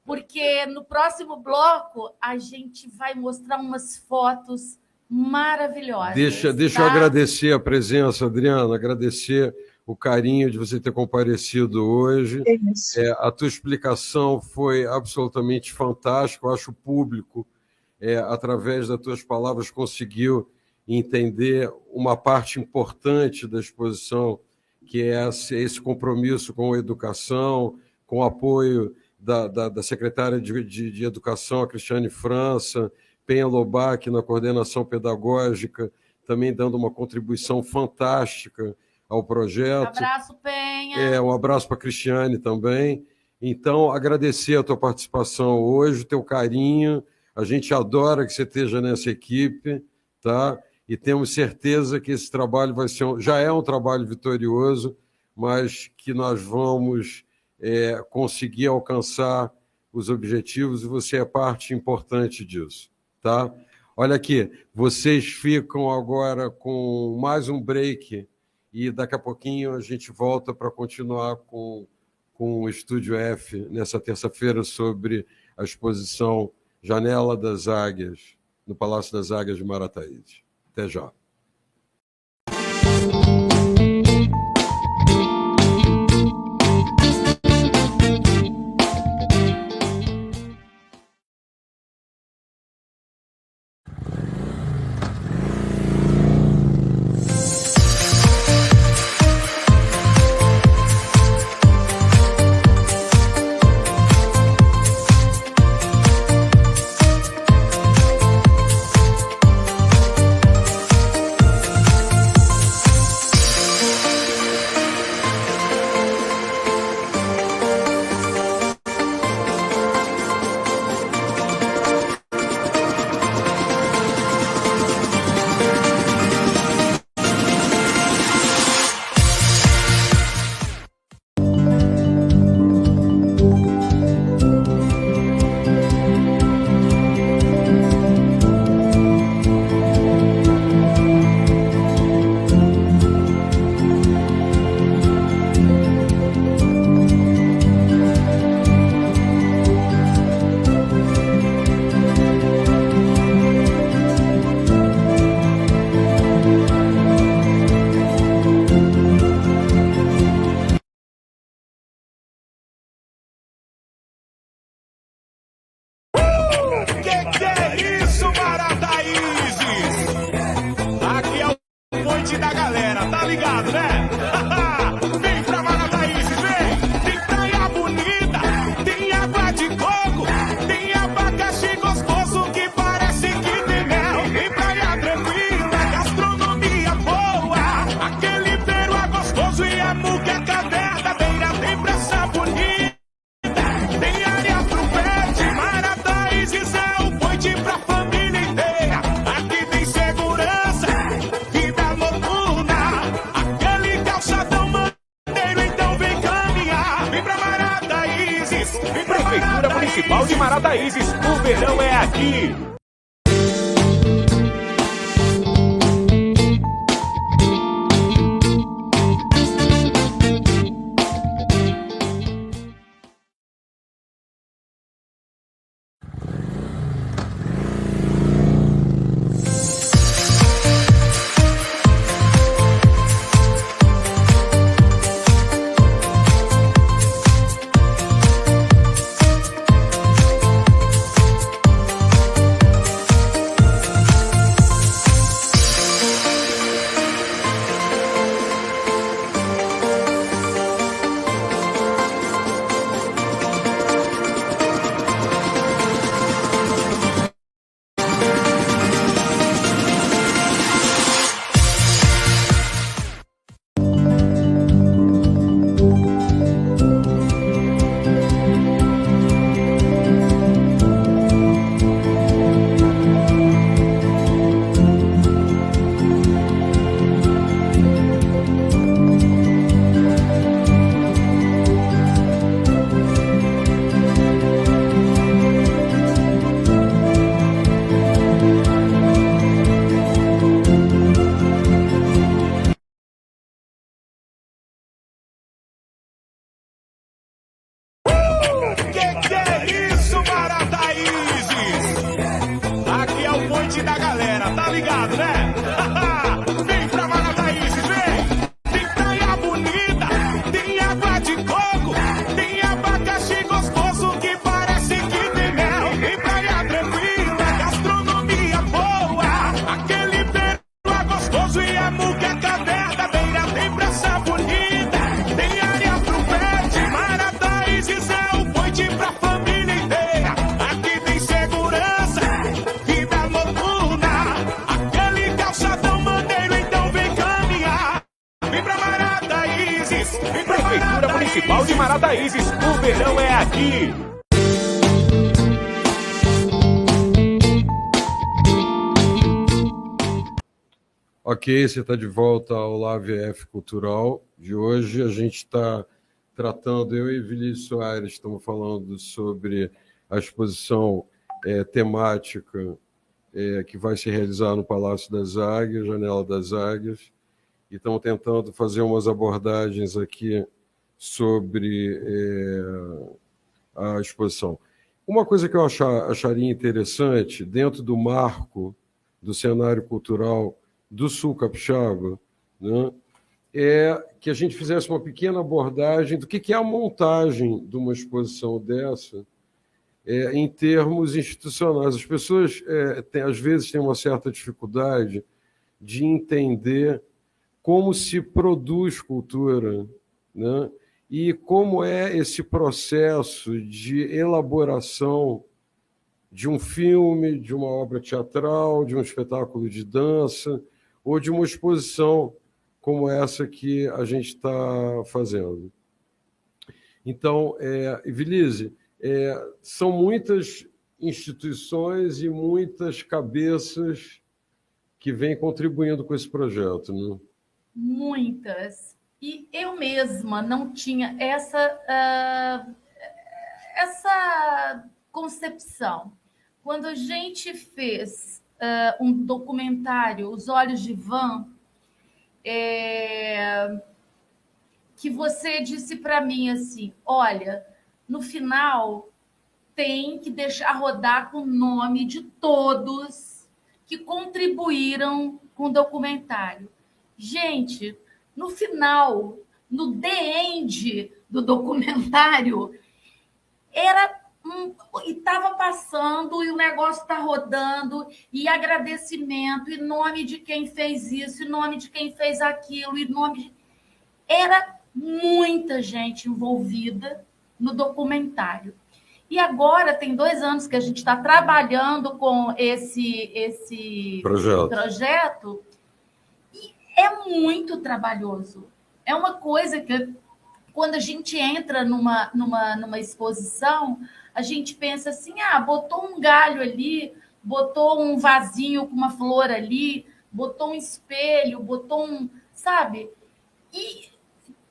B: porque no próximo bloco a gente vai mostrar umas fotos maravilhosas.
A: Deixa eu agradecer a presença, Adriana, agradecer o carinho de você ter comparecido hoje.
D: É isso.
A: A tua explicação foi absolutamente fantástica. Eu acho que o público, através das tuas palavras, conseguiu entender uma parte importante da exposição, que é esse compromisso com a educação, com o apoio da secretária de Educação, a Cristiane França, Penha Lobac, na coordenação pedagógica, também dando uma contribuição fantástica ao projeto.
B: Abraço, Penha.
A: Um abraço para a Cristiane também. Então, agradecer a tua participação hoje, o teu carinho. A gente adora que você esteja nessa equipe, tá? E temos certeza que esse trabalho já é um trabalho vitorioso, mas que nós vamos conseguir alcançar os objetivos, e você é parte importante disso, tá? Olha aqui, vocês ficam agora com mais um break, e daqui a pouquinho a gente volta para continuar com o Estúdio F, nessa terça-feira, sobre a exposição Janela das Águias, no Palácio das Águias de Marataízes. Até já.
C: ponte da galera, tá ligado, né? Vem pra Marataízes, vem! Tem praia bonita, tem água de coco, tem abacaxi gostoso que parece que tem mel. Tem praia tranquila, gastronomia boa, aquele peru gostoso e a muqueca verdadeira. Tem praça bonita, tem área pro pet, Marataízes é o ponte pra família inteira. Aqui tem segurança, vida noturna, aquele calçadão maneiro, então vem caminhar. Vem pra Marataízes, vem pra Prefeitura Municipal de Marataízes, o verão é aqui. Que é isso, Marataízes? Aqui é o ponte da galera, tá ligado, né? Vem pra Marataízes, vem! Tem praia bonita, tem água de coco, tem abacaxi gostoso que parece que tem mel. Tem praia tranquila, gastronomia boa, aquele peru gostoso e a muqueca verdadeira. Tem praça bonita, tem área pro pet, Marataízes é o ponte pra família inteira. Aqui tem segurança, vida noturna, aquele calçadão maneiro, então vem caminhar. Vem pra Marataízes, vem pra Prefeitura Municipal de Marataízes, o verão é aqui.
A: Ok, você está de volta ao Live F Cultural de hoje. A gente está tratando, eu e Vinícius Soares, estamos falando sobre a exposição temática que vai se realizar no Palácio das Águias, Janela das Águias, e estamos tentando fazer umas abordagens aqui sobre a exposição. Uma coisa que eu acharia interessante, dentro do marco do cenário cultural do Sul Capixaba, né, é que a gente fizesse uma pequena abordagem do que é a montagem de uma exposição dessa em termos institucionais. As pessoas, às vezes, têm uma certa dificuldade de entender como se produz cultura, né, e como é esse processo de elaboração de um filme, de uma obra teatral, de um espetáculo de dança, ou de uma exposição como essa que a gente está fazendo. Então, Ivelise, são muitas instituições e muitas cabeças que vêm contribuindo com esse projeto, né?
B: Muitas. E eu mesma não tinha essa concepção. Quando a gente fez um documentário, Os Olhos de Van, que você disse para mim assim, olha, no final tem que deixar rodar com o nome de todos que contribuíram com o documentário. Gente, no final, no the end do documentário, era E estava passando, e o negócio está rodando, e agradecimento, em nome de quem fez isso, em nome de quem fez aquilo, em nome de... Era muita gente envolvida no documentário. E agora tem 2 anos que a gente está trabalhando com esse projeto, e é muito trabalhoso. É uma coisa que, quando a gente entra numa exposição, a gente pensa assim, botou um galho ali, botou um vasinho com uma flor ali, botou um espelho, botou um... Sabe? E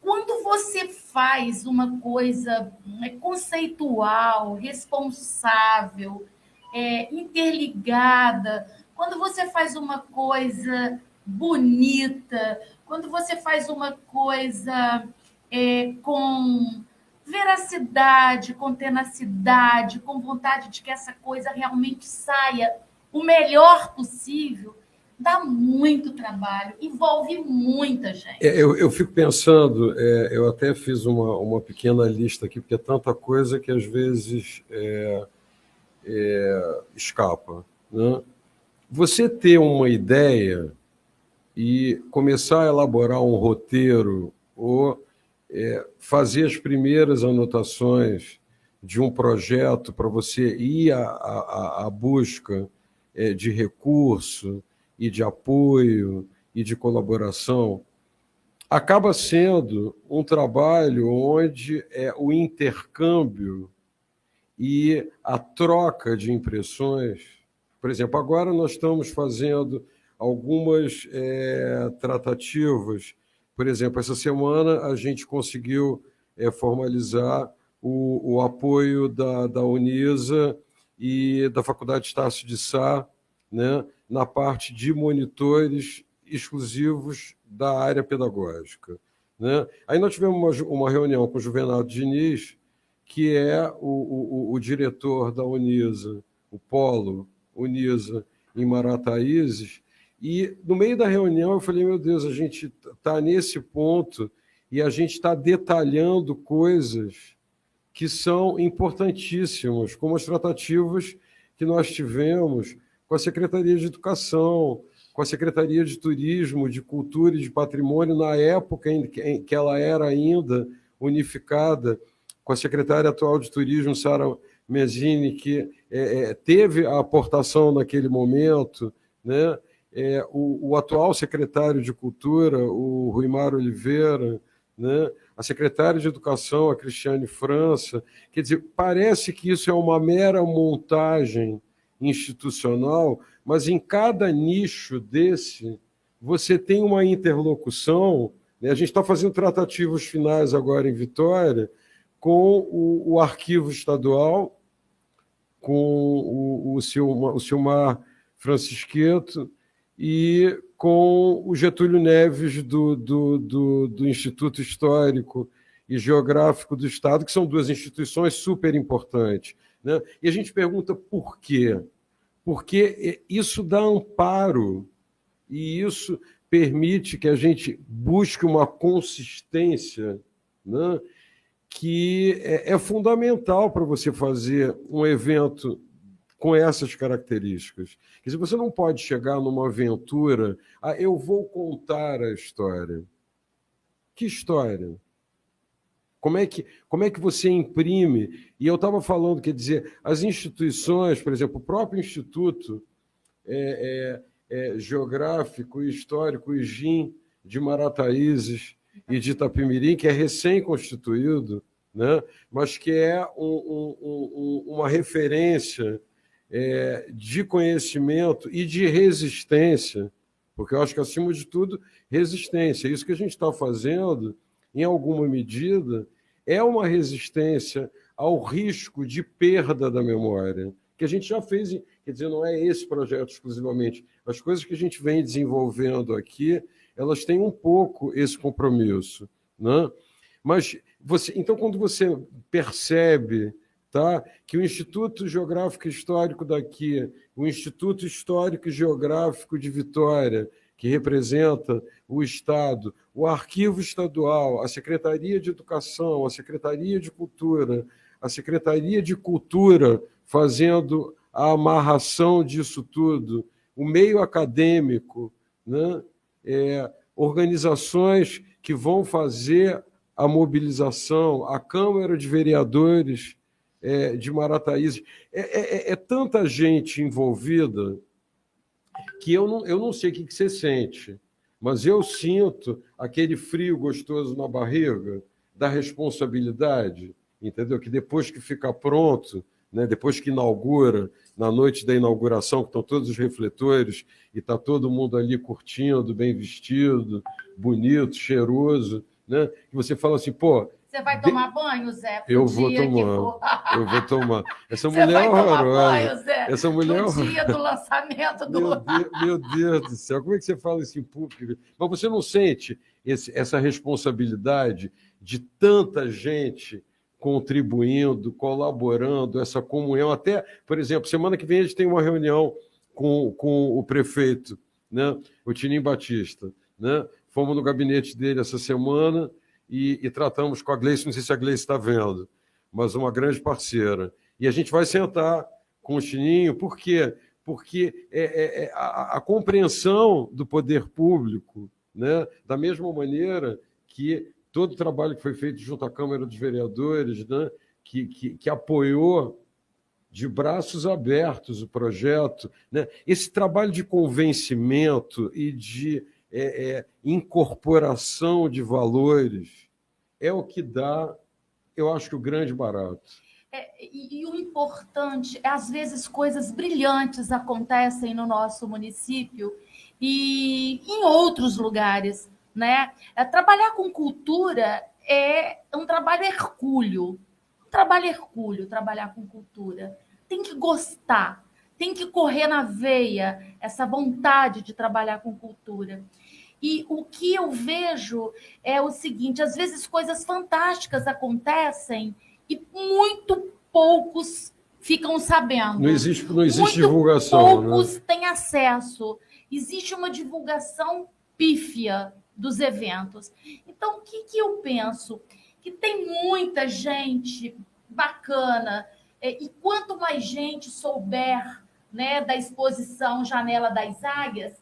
B: quando você faz uma coisa conceitual, responsável, interligada, quando você faz uma coisa bonita, quando você faz uma coisa com veracidade, com tenacidade, com vontade de que essa coisa realmente saia o melhor possível, dá muito trabalho, envolve muita gente.
A: Eu fico pensando, eu até fiz uma pequena lista aqui, porque é tanta coisa que às vezes escapa, né? Você ter uma ideia e começar a elaborar um roteiro ou fazer as primeiras anotações de um projeto para você ir à busca de recurso e de apoio e de colaboração, acaba sendo um trabalho onde o intercâmbio e a troca de impressões. Por exemplo, agora nós estamos fazendo algumas tratativas. Por exemplo, essa semana a gente conseguiu formalizar o apoio da Unisa e da Faculdade Estácio de Sá, né, na parte de monitores exclusivos da área pedagógica, né? Aí nós tivemos uma reunião com o Juvenal Diniz, que é o diretor da Unisa, o Polo Unisa em Marataízes, e no meio da reunião eu falei, meu Deus, a gente está nesse ponto e a gente está detalhando coisas que são importantíssimas, como as tratativas que nós tivemos com a Secretaria de Educação, com a Secretaria de Turismo, de Cultura e de Patrimônio, na época em que ela era ainda unificada, com a secretária atual de Turismo, Sara Mezzini, que teve a aportação naquele momento, né? O atual secretário de Cultura, o Ruimar Oliveira, né? A secretária de Educação, a Cristiane França. Quer dizer, parece que isso é uma mera montagem institucional, mas em cada nicho desse você tem uma interlocução, né? A gente está fazendo tratativos finais agora em Vitória com o Arquivo Estadual, com o Silmar Francisqueto e com o Getúlio Neves do Instituto Histórico e Geográfico do Estado, que são 2 instituições super importantes, né? E a gente pergunta por quê? Porque isso dá amparo e isso permite que a gente busque uma consistência, né, que é fundamental para você fazer um evento com essas características. Quer dizer, você não pode chegar numa aventura, eu vou contar a história. Que história? Como é que você imprime? E eu estava falando, quer dizer, as instituições, por exemplo, o próprio Instituto Geográfico e Histórico IGIM de Marataízes e de Itapemirim, que é recém-constituído, né? Mas que é uma referência de conhecimento e de resistência, porque eu acho que, acima de tudo, resistência. Isso que a gente está fazendo, em alguma medida, é uma resistência ao risco de perda da memória, que a gente já fez, quer dizer, não é esse projeto exclusivamente. As coisas que a gente vem desenvolvendo aqui, elas têm um pouco esse compromisso, né? Mas então, quando você percebe, tá, que o Instituto Geográfico e Histórico daqui, o Instituto Histórico e Geográfico de Vitória, que representa o Estado, o Arquivo Estadual, a Secretaria de Educação, a Secretaria de Cultura, a Secretaria de Cultura fazendo a amarração disso tudo, o meio acadêmico, né? Organizações que vão fazer a mobilização, a Câmara de Vereadores de Marataízes. É tanta gente envolvida que eu não sei o que você sente, mas eu sinto aquele frio gostoso na barriga da responsabilidade, entendeu? Que depois que fica pronto, né, depois que inaugura, na noite da inauguração, que estão todos os refletores e está todo mundo ali curtindo, bem vestido, bonito, cheiroso, né? E você fala assim, pô...
B: Você vai tomar banho, Zé?
A: Eu vou tomar. Essa
B: Você
A: mulher é
B: vai tomar
A: horrorosa.
B: banho, Zé?
A: Essa mulher
B: No dia do lançamento do...
A: Meu Deus do céu, como é que você fala isso em público? Mas você não sente essa responsabilidade de tanta gente contribuindo, colaborando, essa comunhão? Até, por exemplo, semana que vem a gente tem uma reunião com o prefeito, né? O Tininho Batista, né? Fomos no gabinete dele essa semana e tratamos com a Gleice, não sei se a Gleice está vendo, mas uma grande parceira. E a gente vai sentar com o Tininho, por quê? Porque a compreensão do poder público, né? Da mesma maneira que todo o trabalho que foi feito junto à Câmara dos Vereadores, né? que apoiou de braços abertos o projeto, né? Esse trabalho de convencimento e de incorporação de valores é o que dá, eu acho que o grande barato.
B: E o importante é, às vezes, coisas brilhantes acontecem no nosso município e em outros lugares, né? Trabalhar com cultura é um trabalho hercúleo. Trabalhar com cultura. Tem que gostar, tem que correr na veia essa vontade de trabalhar com cultura. E o que eu vejo é o seguinte, às vezes coisas fantásticas acontecem e muito poucos ficam sabendo.
A: Não existe divulgação.
B: Poucos têm acesso. Existe uma divulgação pífia dos eventos. Então, o que eu penso? Que tem muita gente bacana, e quanto mais gente souber, né, da exposição Janela das Águias,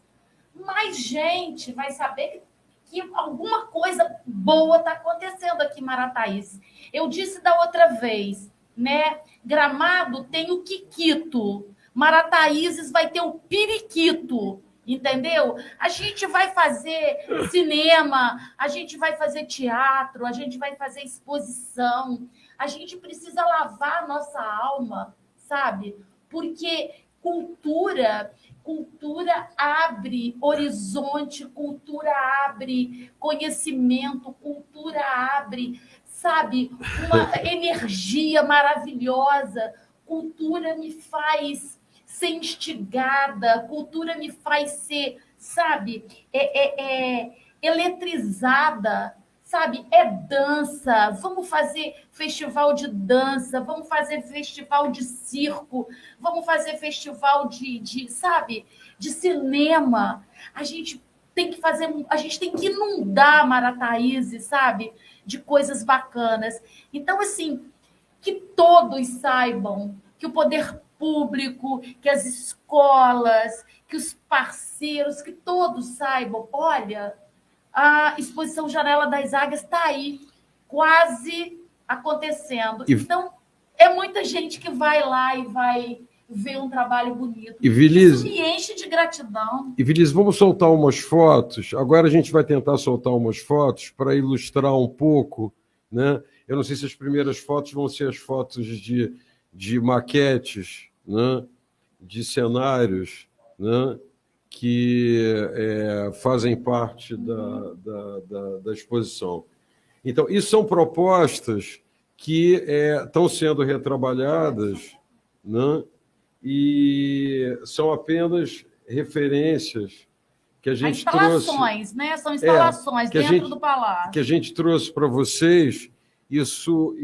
B: mais gente vai saber que alguma coisa boa está acontecendo aqui em Marataízes. Eu disse da outra vez, né? Gramado tem o Quiquito, Marataízes vai ter o Periquito, entendeu? A gente vai fazer cinema, a gente vai fazer teatro, a gente vai fazer exposição, a gente precisa lavar a nossa alma, sabe? Porque cultura abre horizonte, cultura abre conhecimento, cultura abre, sabe, uma energia maravilhosa. Cultura me faz ser instigada, cultura me faz ser, sabe, eletrizada, sabe? É dança, vamos fazer festival de dança, vamos fazer festival de circo, vamos fazer festival sabe, de cinema. A gente tem que inundar Marataízes, sabe, de coisas bacanas. Então, assim, que todos saibam, que o poder público, que as escolas, que os parceiros, que todos saibam, olha, a exposição Janela das Águias está aí, quase acontecendo. Então, é muita gente que vai lá e vai ver um trabalho bonito. Isso me enche de gratidão.
A: E, Vilise, vamos soltar umas fotos. Agora a gente vai tentar soltar umas fotos para ilustrar um pouco, né? Eu não sei se as primeiras fotos vão ser as fotos de maquetes, né? De cenários, né? Que fazem parte da exposição. Então, isso são propostas que estão sendo retrabalhadas, né? E são apenas referências que a gente
B: trouxe... né? São instalações dentro do palácio.
A: Que a gente trouxe para vocês. Isso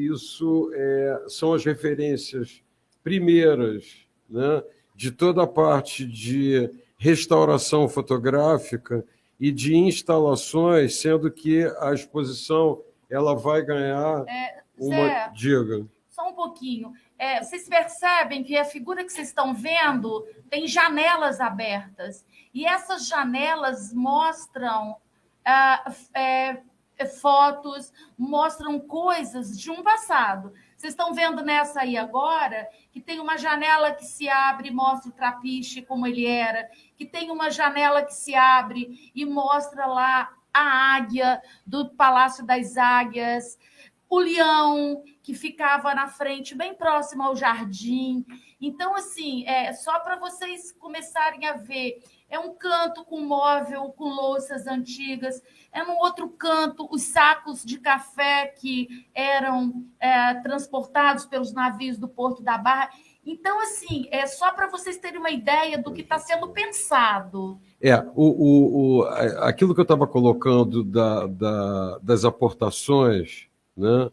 A: são as referências primeiras, né? De toda a parte de restauração fotográfica e de instalações, sendo que a exposição ela vai ganhar
B: Zé,
A: diga.
B: Só um pouquinho. Vocês percebem que a figura que vocês estão vendo tem janelas abertas. E essas janelas mostram fotos, mostram coisas de um passado. Vocês estão vendo nessa aí agora que tem uma janela que se abre e mostra o Trapiche como ele era, que tem uma janela que se abre e mostra lá a águia do Palácio das Águias, o leão que ficava na frente, bem próximo ao jardim. Então, assim, só para vocês começarem a ver, é um canto com móvel, com louças antigas, no outro canto os sacos de café que eram transportados pelos navios do Porto da Barra. Então, assim, só para vocês terem uma ideia do que está sendo pensado.
A: Aquilo que eu estava colocando das aportações, né?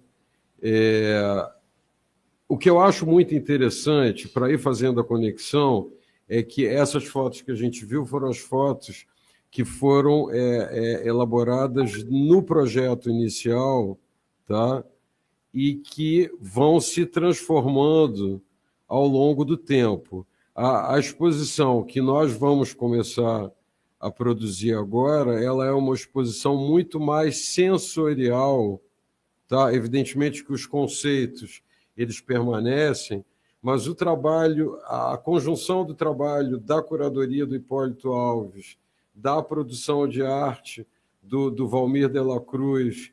A: O que eu acho muito interessante para ir fazendo a conexão é que essas fotos que a gente viu foram as fotos que foram elaboradas no projeto inicial, tá? E que vão se transformando ao longo do tempo. A exposição que nós vamos começar a produzir agora, ela é uma exposição muito mais sensorial, tá? Evidentemente que os conceitos eles permanecem, mas o trabalho, a conjunção do trabalho da curadoria do Hipólito Alves, da produção de arte do Valmir de la Cruz,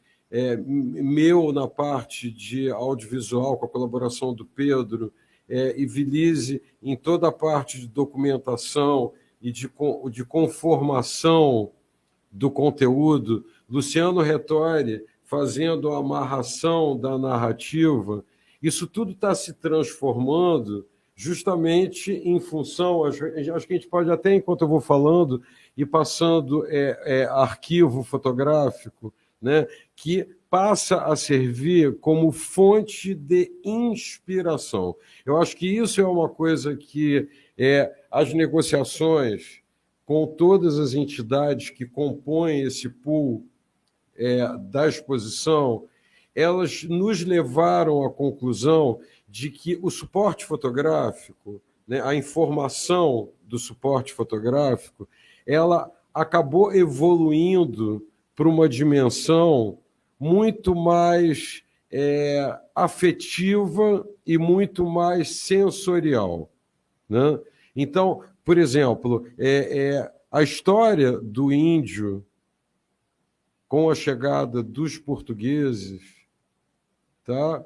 A: meu na parte de audiovisual, com a colaboração do Pedro, e Vilise em toda a parte de documentação e de conformação do conteúdo, Luciano Rettori fazendo a amarração da narrativa, isso tudo está se transformando justamente em função, acho que a gente pode até, enquanto eu vou falando, ir passando arquivo fotográfico, né, que passa a servir como fonte de inspiração. Eu acho que isso é uma coisa que as negociações com todas as entidades que compõem esse pool da exposição, elas nos levaram à conclusão de que o suporte fotográfico, né, a informação do suporte fotográfico, ela acabou evoluindo para uma dimensão muito mais afetiva e muito mais sensorial, né? Então, por exemplo, a história do índio com a chegada dos portugueses, tá?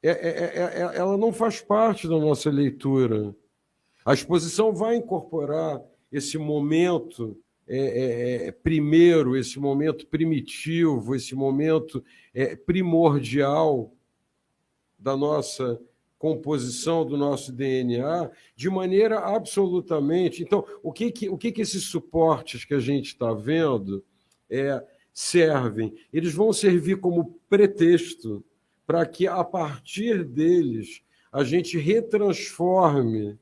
A: Ela não faz parte da nossa leitura. A exposição vai incorporar esse momento primeiro, esse momento primitivo, esse momento primordial da nossa composição, do nosso DNA, de maneira absolutamente... Então, o que esses suportes que a gente está vendo servem? Eles vão servir como pretexto para que, a partir deles, a gente retransforme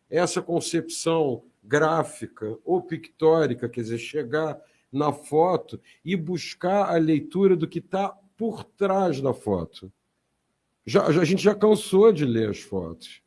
A: essa concepção gráfica ou pictórica, quer dizer, chegar na foto e buscar a leitura do que está por trás da foto. A gente já cansou de ler as fotos.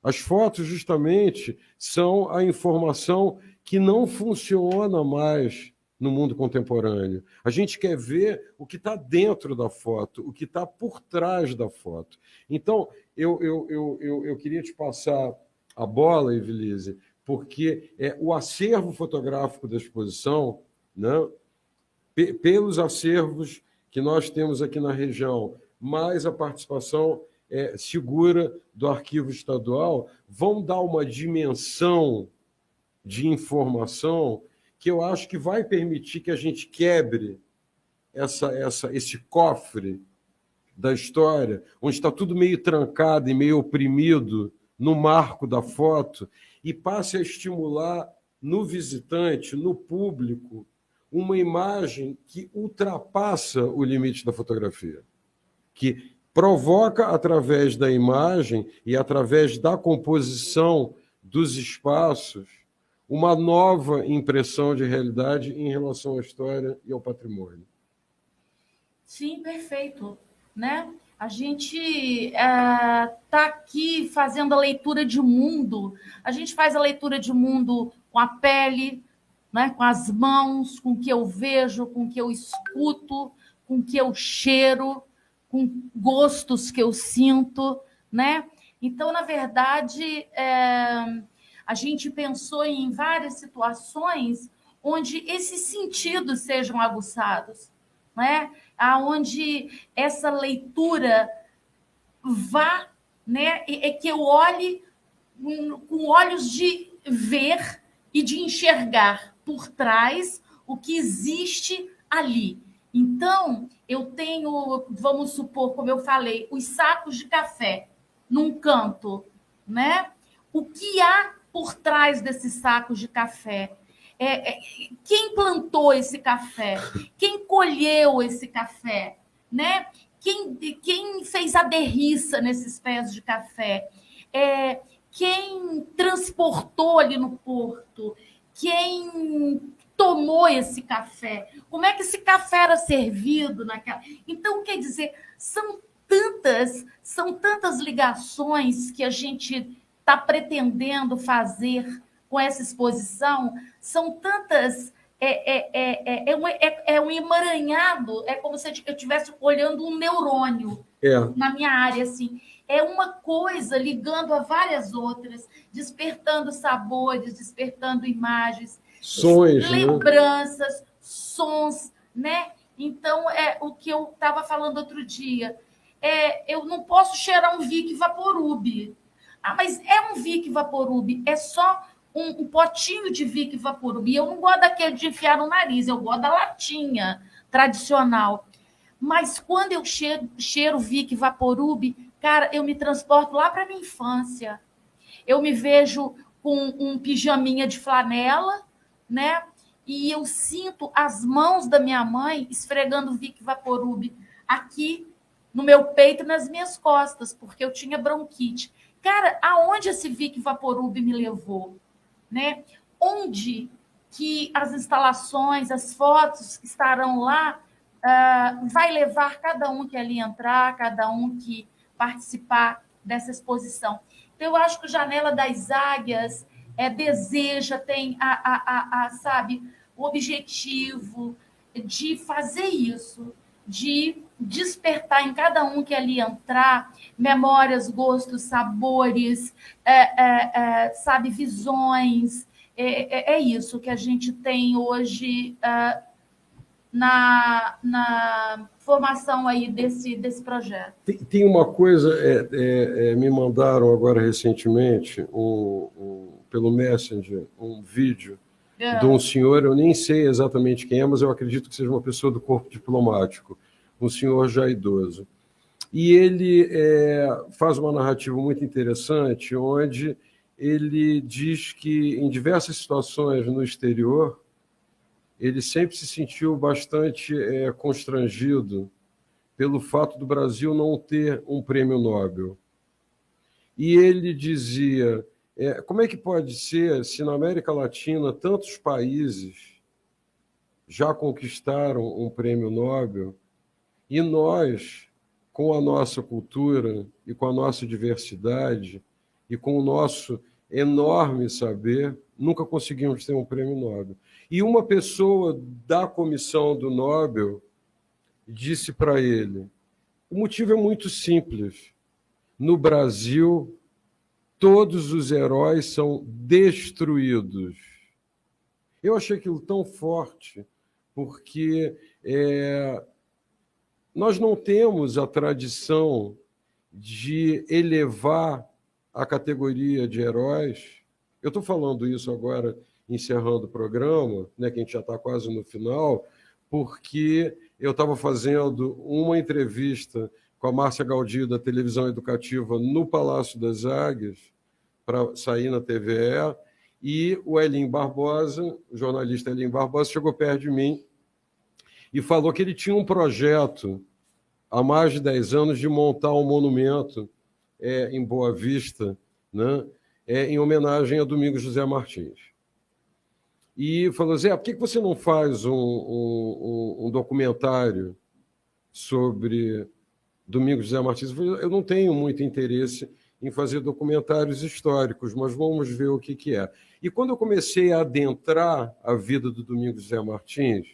A: As fotos, justamente, são a informação que não funciona mais no mundo contemporâneo. A gente quer ver o que está dentro da foto, o que está por trás da foto. Então, eu queria te passar a bola, Evilise, porque o acervo fotográfico da exposição, né, pelos acervos que nós temos aqui na região, mais a participação segura do Arquivo Estadual, vão dar uma dimensão de informação que eu acho que vai permitir que a gente quebre esse cofre da história, onde está tudo meio trancado e meio oprimido no marco da foto, e passe a estimular no visitante, no público, uma imagem que ultrapassa o limite da fotografia, que provoca, através da imagem e através da composição dos espaços, uma nova impressão de realidade em relação à história e ao patrimônio.
B: Sim, perfeito, né? A gente está aqui fazendo a leitura de mundo. A gente faz a leitura de mundo com a pele, né, com as mãos, com o que eu vejo, com o que eu escuto, com o que eu cheiro, com gostos que eu sinto, né? Então, na verdade, a gente pensou em várias situações onde esses sentidos sejam aguçados, né? Aonde essa leitura vá, né? É que eu olhe com olhos de ver e de enxergar por trás o que existe ali. Então, eu tenho, vamos supor, como eu falei, os sacos de café num canto, né? O que há por trás desses sacos de café? Quem plantou esse café? Quem colheu esse café? Né? Quem fez a derriça nesses pés de café? Quem transportou ali no porto? Quem tomou esse café? Como é que esse café era servido naquela? Então, quer dizer, são tantas ligações que a gente está pretendendo fazer com essa exposição, são tantas. Um emaranhado, é como se eu estivesse olhando um neurônio na minha área, assim. É uma coisa ligando a várias outras, despertando sabores, despertando imagens,
A: sons,
B: lembranças, né? Sons, né? Então, o que eu estava falando outro dia. Eu não posso cheirar um Vic Vaporub. Ah, mas é um Vic Vaporub, é só um potinho de Vic Vaporub. E eu não gosto daquele de enfiar no nariz, eu gosto da latinha tradicional. Mas quando eu cheiro Vic Vaporub, cara, eu me transporto lá para minha infância. Eu me vejo com um pijaminha de flanela, né? E eu sinto as mãos da minha mãe esfregando Vic Vaporub aqui no meu peito e nas minhas costas, porque eu tinha bronquite. Cara, aonde esse Vic Vaporub me levou? Né? Onde que as instalações, as fotos que estarão lá, vai levar cada um que ali entrar, cada um que participar dessa exposição. Então, eu acho que o Janela das Águias deseja, tem sabe, o objetivo de fazer isso, de despertar em cada um que ali entrar memórias, gostos, sabores, sabe, visões. É isso que a gente tem hoje na formação aí desse projeto.
A: Tem uma coisa, me mandaram agora recentemente, pelo Messenger, um vídeo de um senhor, eu nem sei exatamente quem é, mas eu acredito que seja uma pessoa do corpo diplomático, um senhor já idoso. E ele faz uma narrativa muito interessante, onde ele diz que, em diversas situações no exterior, ele sempre se sentiu bastante constrangido pelo fato do Brasil não ter um prêmio Nobel. E ele dizia, como é que pode ser, se na América Latina tantos países já conquistaram um prêmio Nobel, e nós, com a nossa cultura e com a nossa diversidade e com o nosso enorme saber, nunca conseguimos ter um prêmio Nobel. E uma pessoa da comissão do Nobel disse para ele, o motivo é muito simples. No Brasil, todos os heróis são destruídos. Eu achei aquilo tão forte, porque nós não temos a tradição de elevar a categoria de heróis. Eu estou falando isso agora, encerrando o programa, né, que a gente já está quase no final, porque eu estava fazendo uma entrevista com a Márcia Gaudio, da televisão educativa, no Palácio das Águias, para sair na TVE, e o Elim Barbosa, o jornalista Elim Barbosa, chegou perto de mim e falou que ele tinha um projeto, há mais de 10 anos, de montar um monumento em Boa Vista, né, em homenagem a Domingos José Martins. E falou, Zé, por que você não faz um documentário sobre Domingos José Martins, eu não tenho muito interesse em fazer documentários históricos, mas vamos ver o que é. E quando eu comecei a adentrar a vida do Domingos José Martins,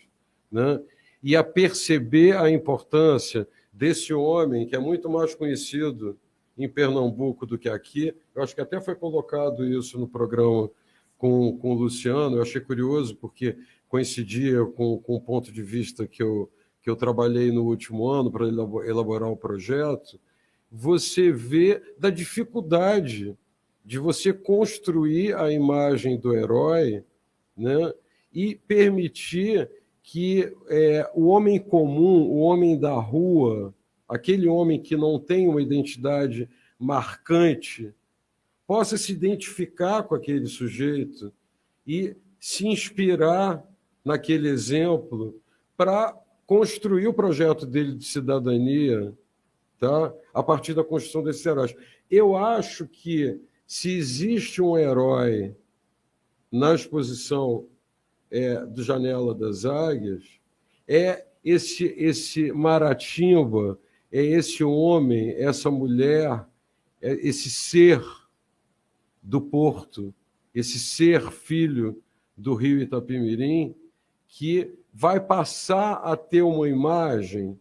A: né, e a perceber a importância desse homem, que é muito mais conhecido em Pernambuco do que aqui, eu acho que até foi colocado isso no programa com o Luciano, eu achei curioso, porque coincidia com o ponto de vista que eu trabalhei no último ano para elaborar o projeto. Você vê da dificuldade de você construir a imagem do herói, né, e permitir que o homem comum, o homem da rua, aquele homem que não tem uma identidade marcante, possa se identificar com aquele sujeito e se inspirar naquele exemplo para construir o projeto dele de cidadania, tá? A partir da construção desses heróis. Eu acho que, se existe um herói na exposição do Janela das Águias, é esse Maratimba, é esse homem, essa mulher, é esse ser do Porto, esse ser filho do Rio Itapemirim, que vai passar a ter uma imagem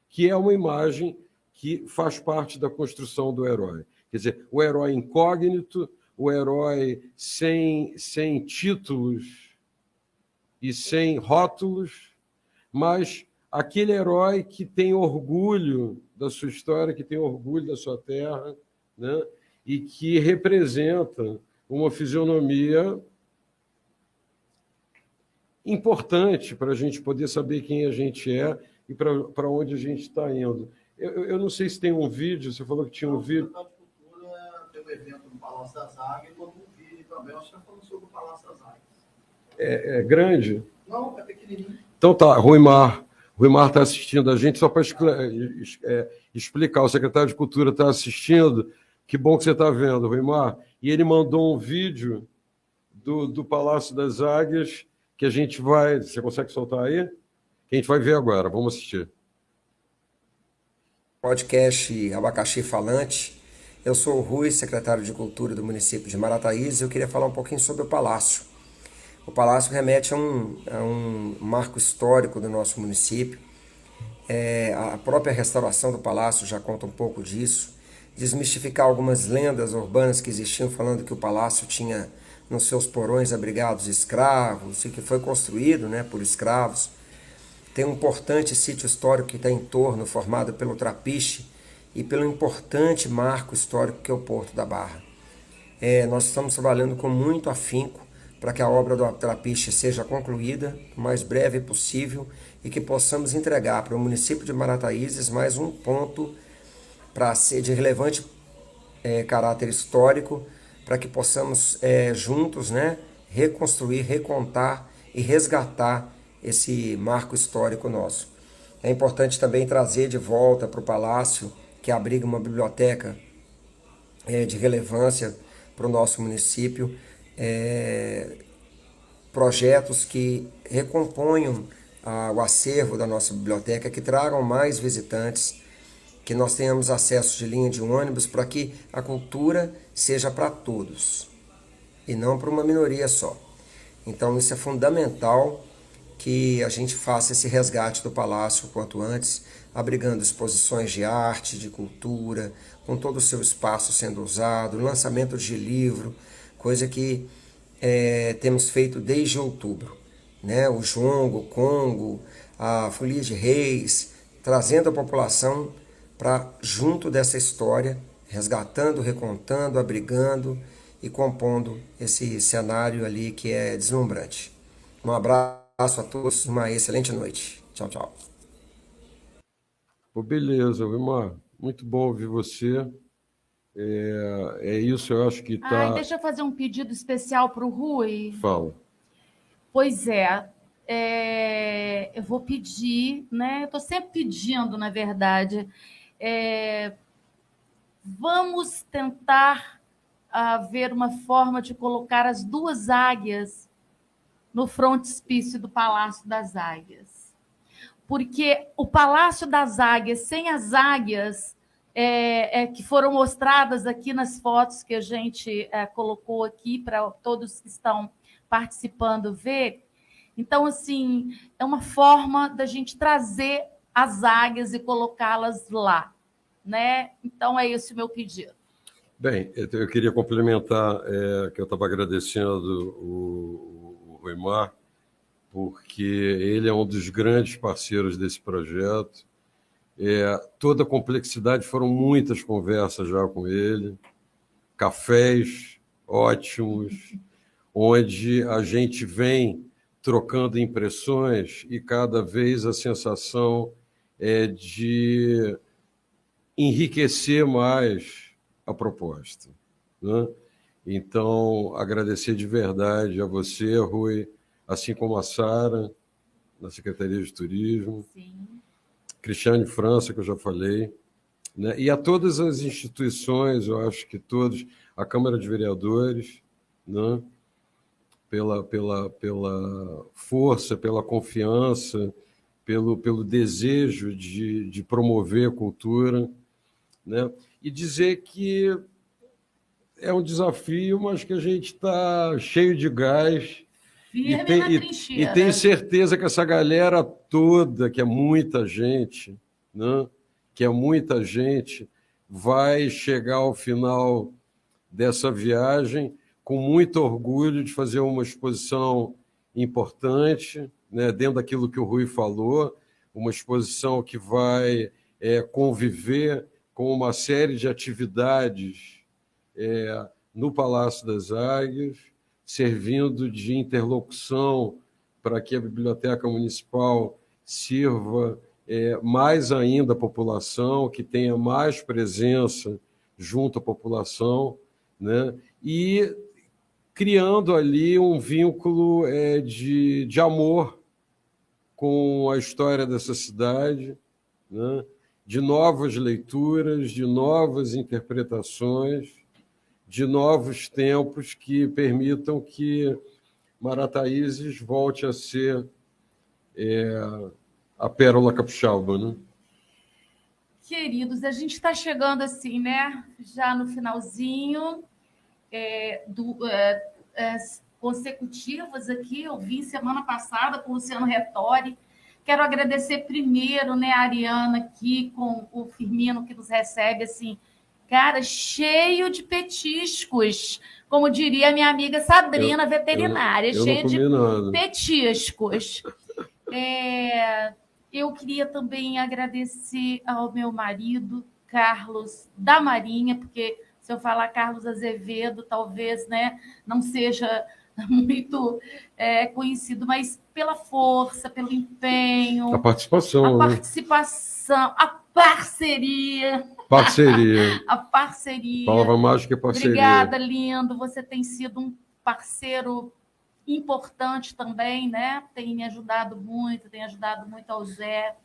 A: que é uma imagem que faz parte da construção do herói. Quer dizer, o herói incógnito, o herói sem títulos e sem rótulos, mas aquele herói que tem orgulho da sua história, que tem orgulho da sua terra, né? E que representa uma fisionomia importante para a gente poder saber quem a gente é e para onde a gente está indo. Eu não sei se tem um vídeo, você falou que tinha um vídeo.
E: O Cultura tem um evento no Palácio das Águias e botou um vídeo também, acho que está falando sobre o Palácio das Águias.
A: É grande?
E: Não, é pequenininho.
A: Então tá, Ruimar está assistindo a gente, só para explicar, o secretário de Cultura está assistindo, que bom que você está vendo, Ruimar, e ele mandou um vídeo do Palácio das Águias, que a gente vai... Você consegue soltar aí? Que a gente vai ver agora, vamos assistir.
F: Podcast Abacaxi Falante. Eu sou o Rui, secretário de Cultura do município de Marataízes, e eu queria falar um pouquinho sobre o Palácio. O Palácio remete a um marco histórico do nosso município. A própria restauração do Palácio já conta um pouco disso. Desmistificar algumas lendas urbanas que existiam, falando que o Palácio tinha nos seus porões abrigados escravos e que foi construído, né, por escravos. Tem um importante sítio histórico que está em torno, formado pelo Trapiche e pelo importante marco histórico que é o Porto da Barra. Nós estamos trabalhando com muito afinco para que a obra do Trapiche seja concluída o mais breve possível e que possamos entregar para o município de Marataízes mais um ponto para ser de relevante caráter histórico, para que possamos juntos, né, reconstruir, recontar e resgatar esse marco histórico nosso. É importante também trazer de volta para o Palácio, que abriga uma biblioteca de relevância para o nosso município, projetos que recomponham o acervo da nossa biblioteca, que tragam mais visitantes, que nós tenhamos acesso de linha de ônibus para que a cultura seja para todos e não para uma minoria só. Então isso é fundamental, que a gente faça esse resgate do Palácio o quanto antes, abrigando exposições de arte, de cultura, com todo o seu espaço sendo usado, lançamento de livro, coisa que temos feito desde outubro, né? O jongo, o congo, a folia de reis, trazendo a população para junto dessa história, resgatando, recontando, abrigando e compondo esse cenário ali que é deslumbrante. Um abraço a todos, uma excelente noite. Tchau, tchau.
A: Beleza, Vilmar. Muito bom ouvir você. Isso, eu acho que está...
B: Deixa eu fazer um pedido especial para o Rui.
A: Fala.
B: Pois eu vou pedir, né? Eu estou sempre pedindo, na verdade. Vamos tentar ver uma forma de colocar as duas águias no frontispício do Palácio das Águias. porque o Palácio das Águias, sem as águias que foram mostradas aqui nas fotos que a gente colocou aqui para todos que estão participando ver. Então, assim, é uma forma da gente trazer as águias e colocá-las lá, né? Então, é esse o meu pedido.
A: Bem, eu queria complementar que eu estava agradecendo o Ruimar, porque ele é um dos grandes parceiros desse projeto. Toda a complexidade, foram muitas conversas já com ele, cafés ótimos, onde a gente vem trocando impressões e cada vez a sensação é de enriquecer mais a proposta, né? Então, agradecer de verdade a você, Rui, assim como a Sara, na Secretaria de Turismo,
B: Sim.
A: Cristiane França, que eu já falei, né? E a todas as instituições, eu acho que todos, a Câmara de Vereadores, né? Pela força, pela confiança, pelo desejo de promover a cultura, né? E dizer que é um desafio, mas que a gente está cheio de gás e tenho certeza que essa galera toda, que é muita gente, né? Que é muita gente, vai chegar ao final dessa viagem com muito orgulho de fazer uma exposição importante, né, dentro daquilo que o Rui falou, uma exposição que vai conviver com uma série de atividades no Palácio das Águias, servindo de interlocução para que a Biblioteca Municipal sirva mais ainda a população, que tenha mais presença junto à população, né? E criando ali um vínculo de amor com a história dessa cidade, né? De novas leituras, de novas interpretações, de novos tempos que permitam que Marataízes volte a ser a pérola capixaba, né?
B: Queridos, a gente está chegando assim, né? Já no finalzinho consecutivas aqui. Eu vim semana passada com o Luciano Rettori. Quero agradecer primeiro, né, a Ariana aqui com o Firmino que nos recebe assim, cara, cheio de petiscos, como diria a minha amiga Sabrina, veterinária, cheio de petiscos. Eu queria também agradecer ao meu marido, Carlos da Marinha, porque se eu falar Carlos Azevedo, talvez, né, não seja muito conhecido, mas pela força, pelo empenho,
A: a participação,
B: a parceria. A parceria.
A: Palavra mágica é parceria.
B: Obrigada, lindo. Você tem sido um parceiro importante também, né? Tem me ajudado muito, tem ajudado muito ao Zé,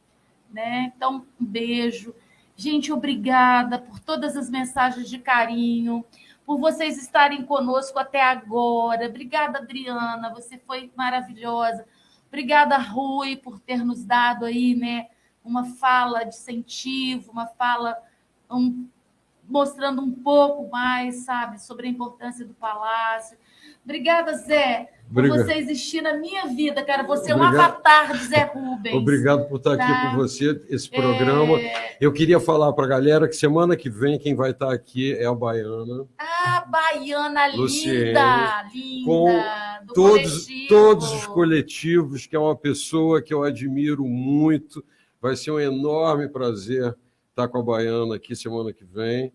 B: né? Então, um beijo. Gente, obrigada por todas as mensagens de carinho, por vocês estarem conosco até agora. Obrigada, Adriana, você foi maravilhosa. Obrigada, Rui, por ter nos dado aí, né, uma fala de incentivo, uma fala mostrando um pouco mais, sabe, sobre a importância do Palácio. Obrigada, Zé, por você existir na minha vida, cara. Você é um avatar de Zé Rubens.
A: Obrigado por estar aqui com você, esse programa. Eu queria falar para a galera que semana que vem quem vai estar aqui é a Baiana.
B: Ah, Baiana
A: Luciene,
B: linda,
A: com todos os coletivos, que é uma pessoa que eu admiro muito. Vai ser um enorme prazer estar com a Baiana aqui semana que vem.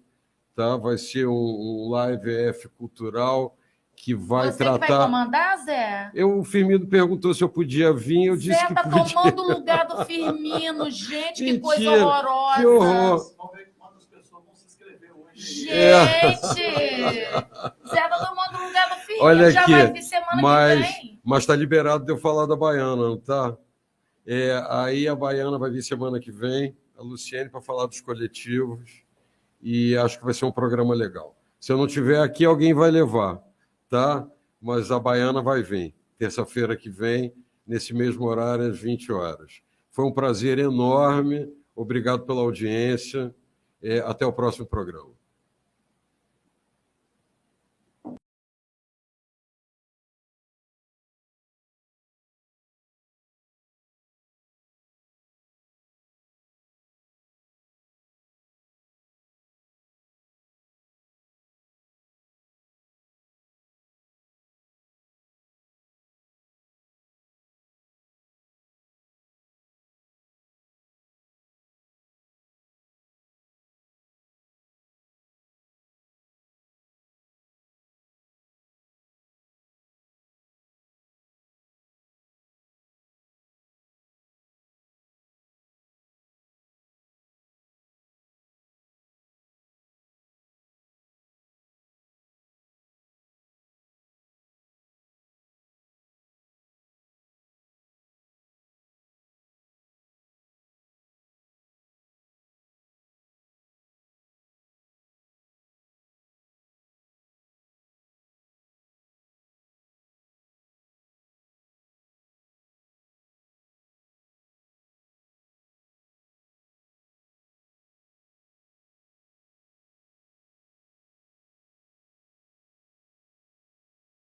A: Tá? Vai ser um live EF cultural que vai tratar... Você que vai
B: comandar, Zé?
A: O Firmino perguntou se eu podia vir, eu disse que podia.
B: Zé tá tomando o lugar do Firmino, gente, que coisa horrorosa.
A: Que horror.
E: Vamos ver quantas pessoas vão se inscrever hoje.
B: Gente, Zé tá tomando o lugar do Firmino.
A: Olha
B: já
A: aqui,
B: vai vir semana que vem.
A: Mas está liberado de eu falar da Baiana, não tá? Aí a Baiana vai vir semana que vem, a Luciene, para falar dos coletivos, e acho que vai ser um programa legal. Se eu não estiver aqui, alguém vai levar. Tá? Mas a Baiana vai vir, terça-feira que vem, nesse mesmo horário, às 20 horas. Foi um prazer enorme. Obrigado pela audiência. Até o próximo programa.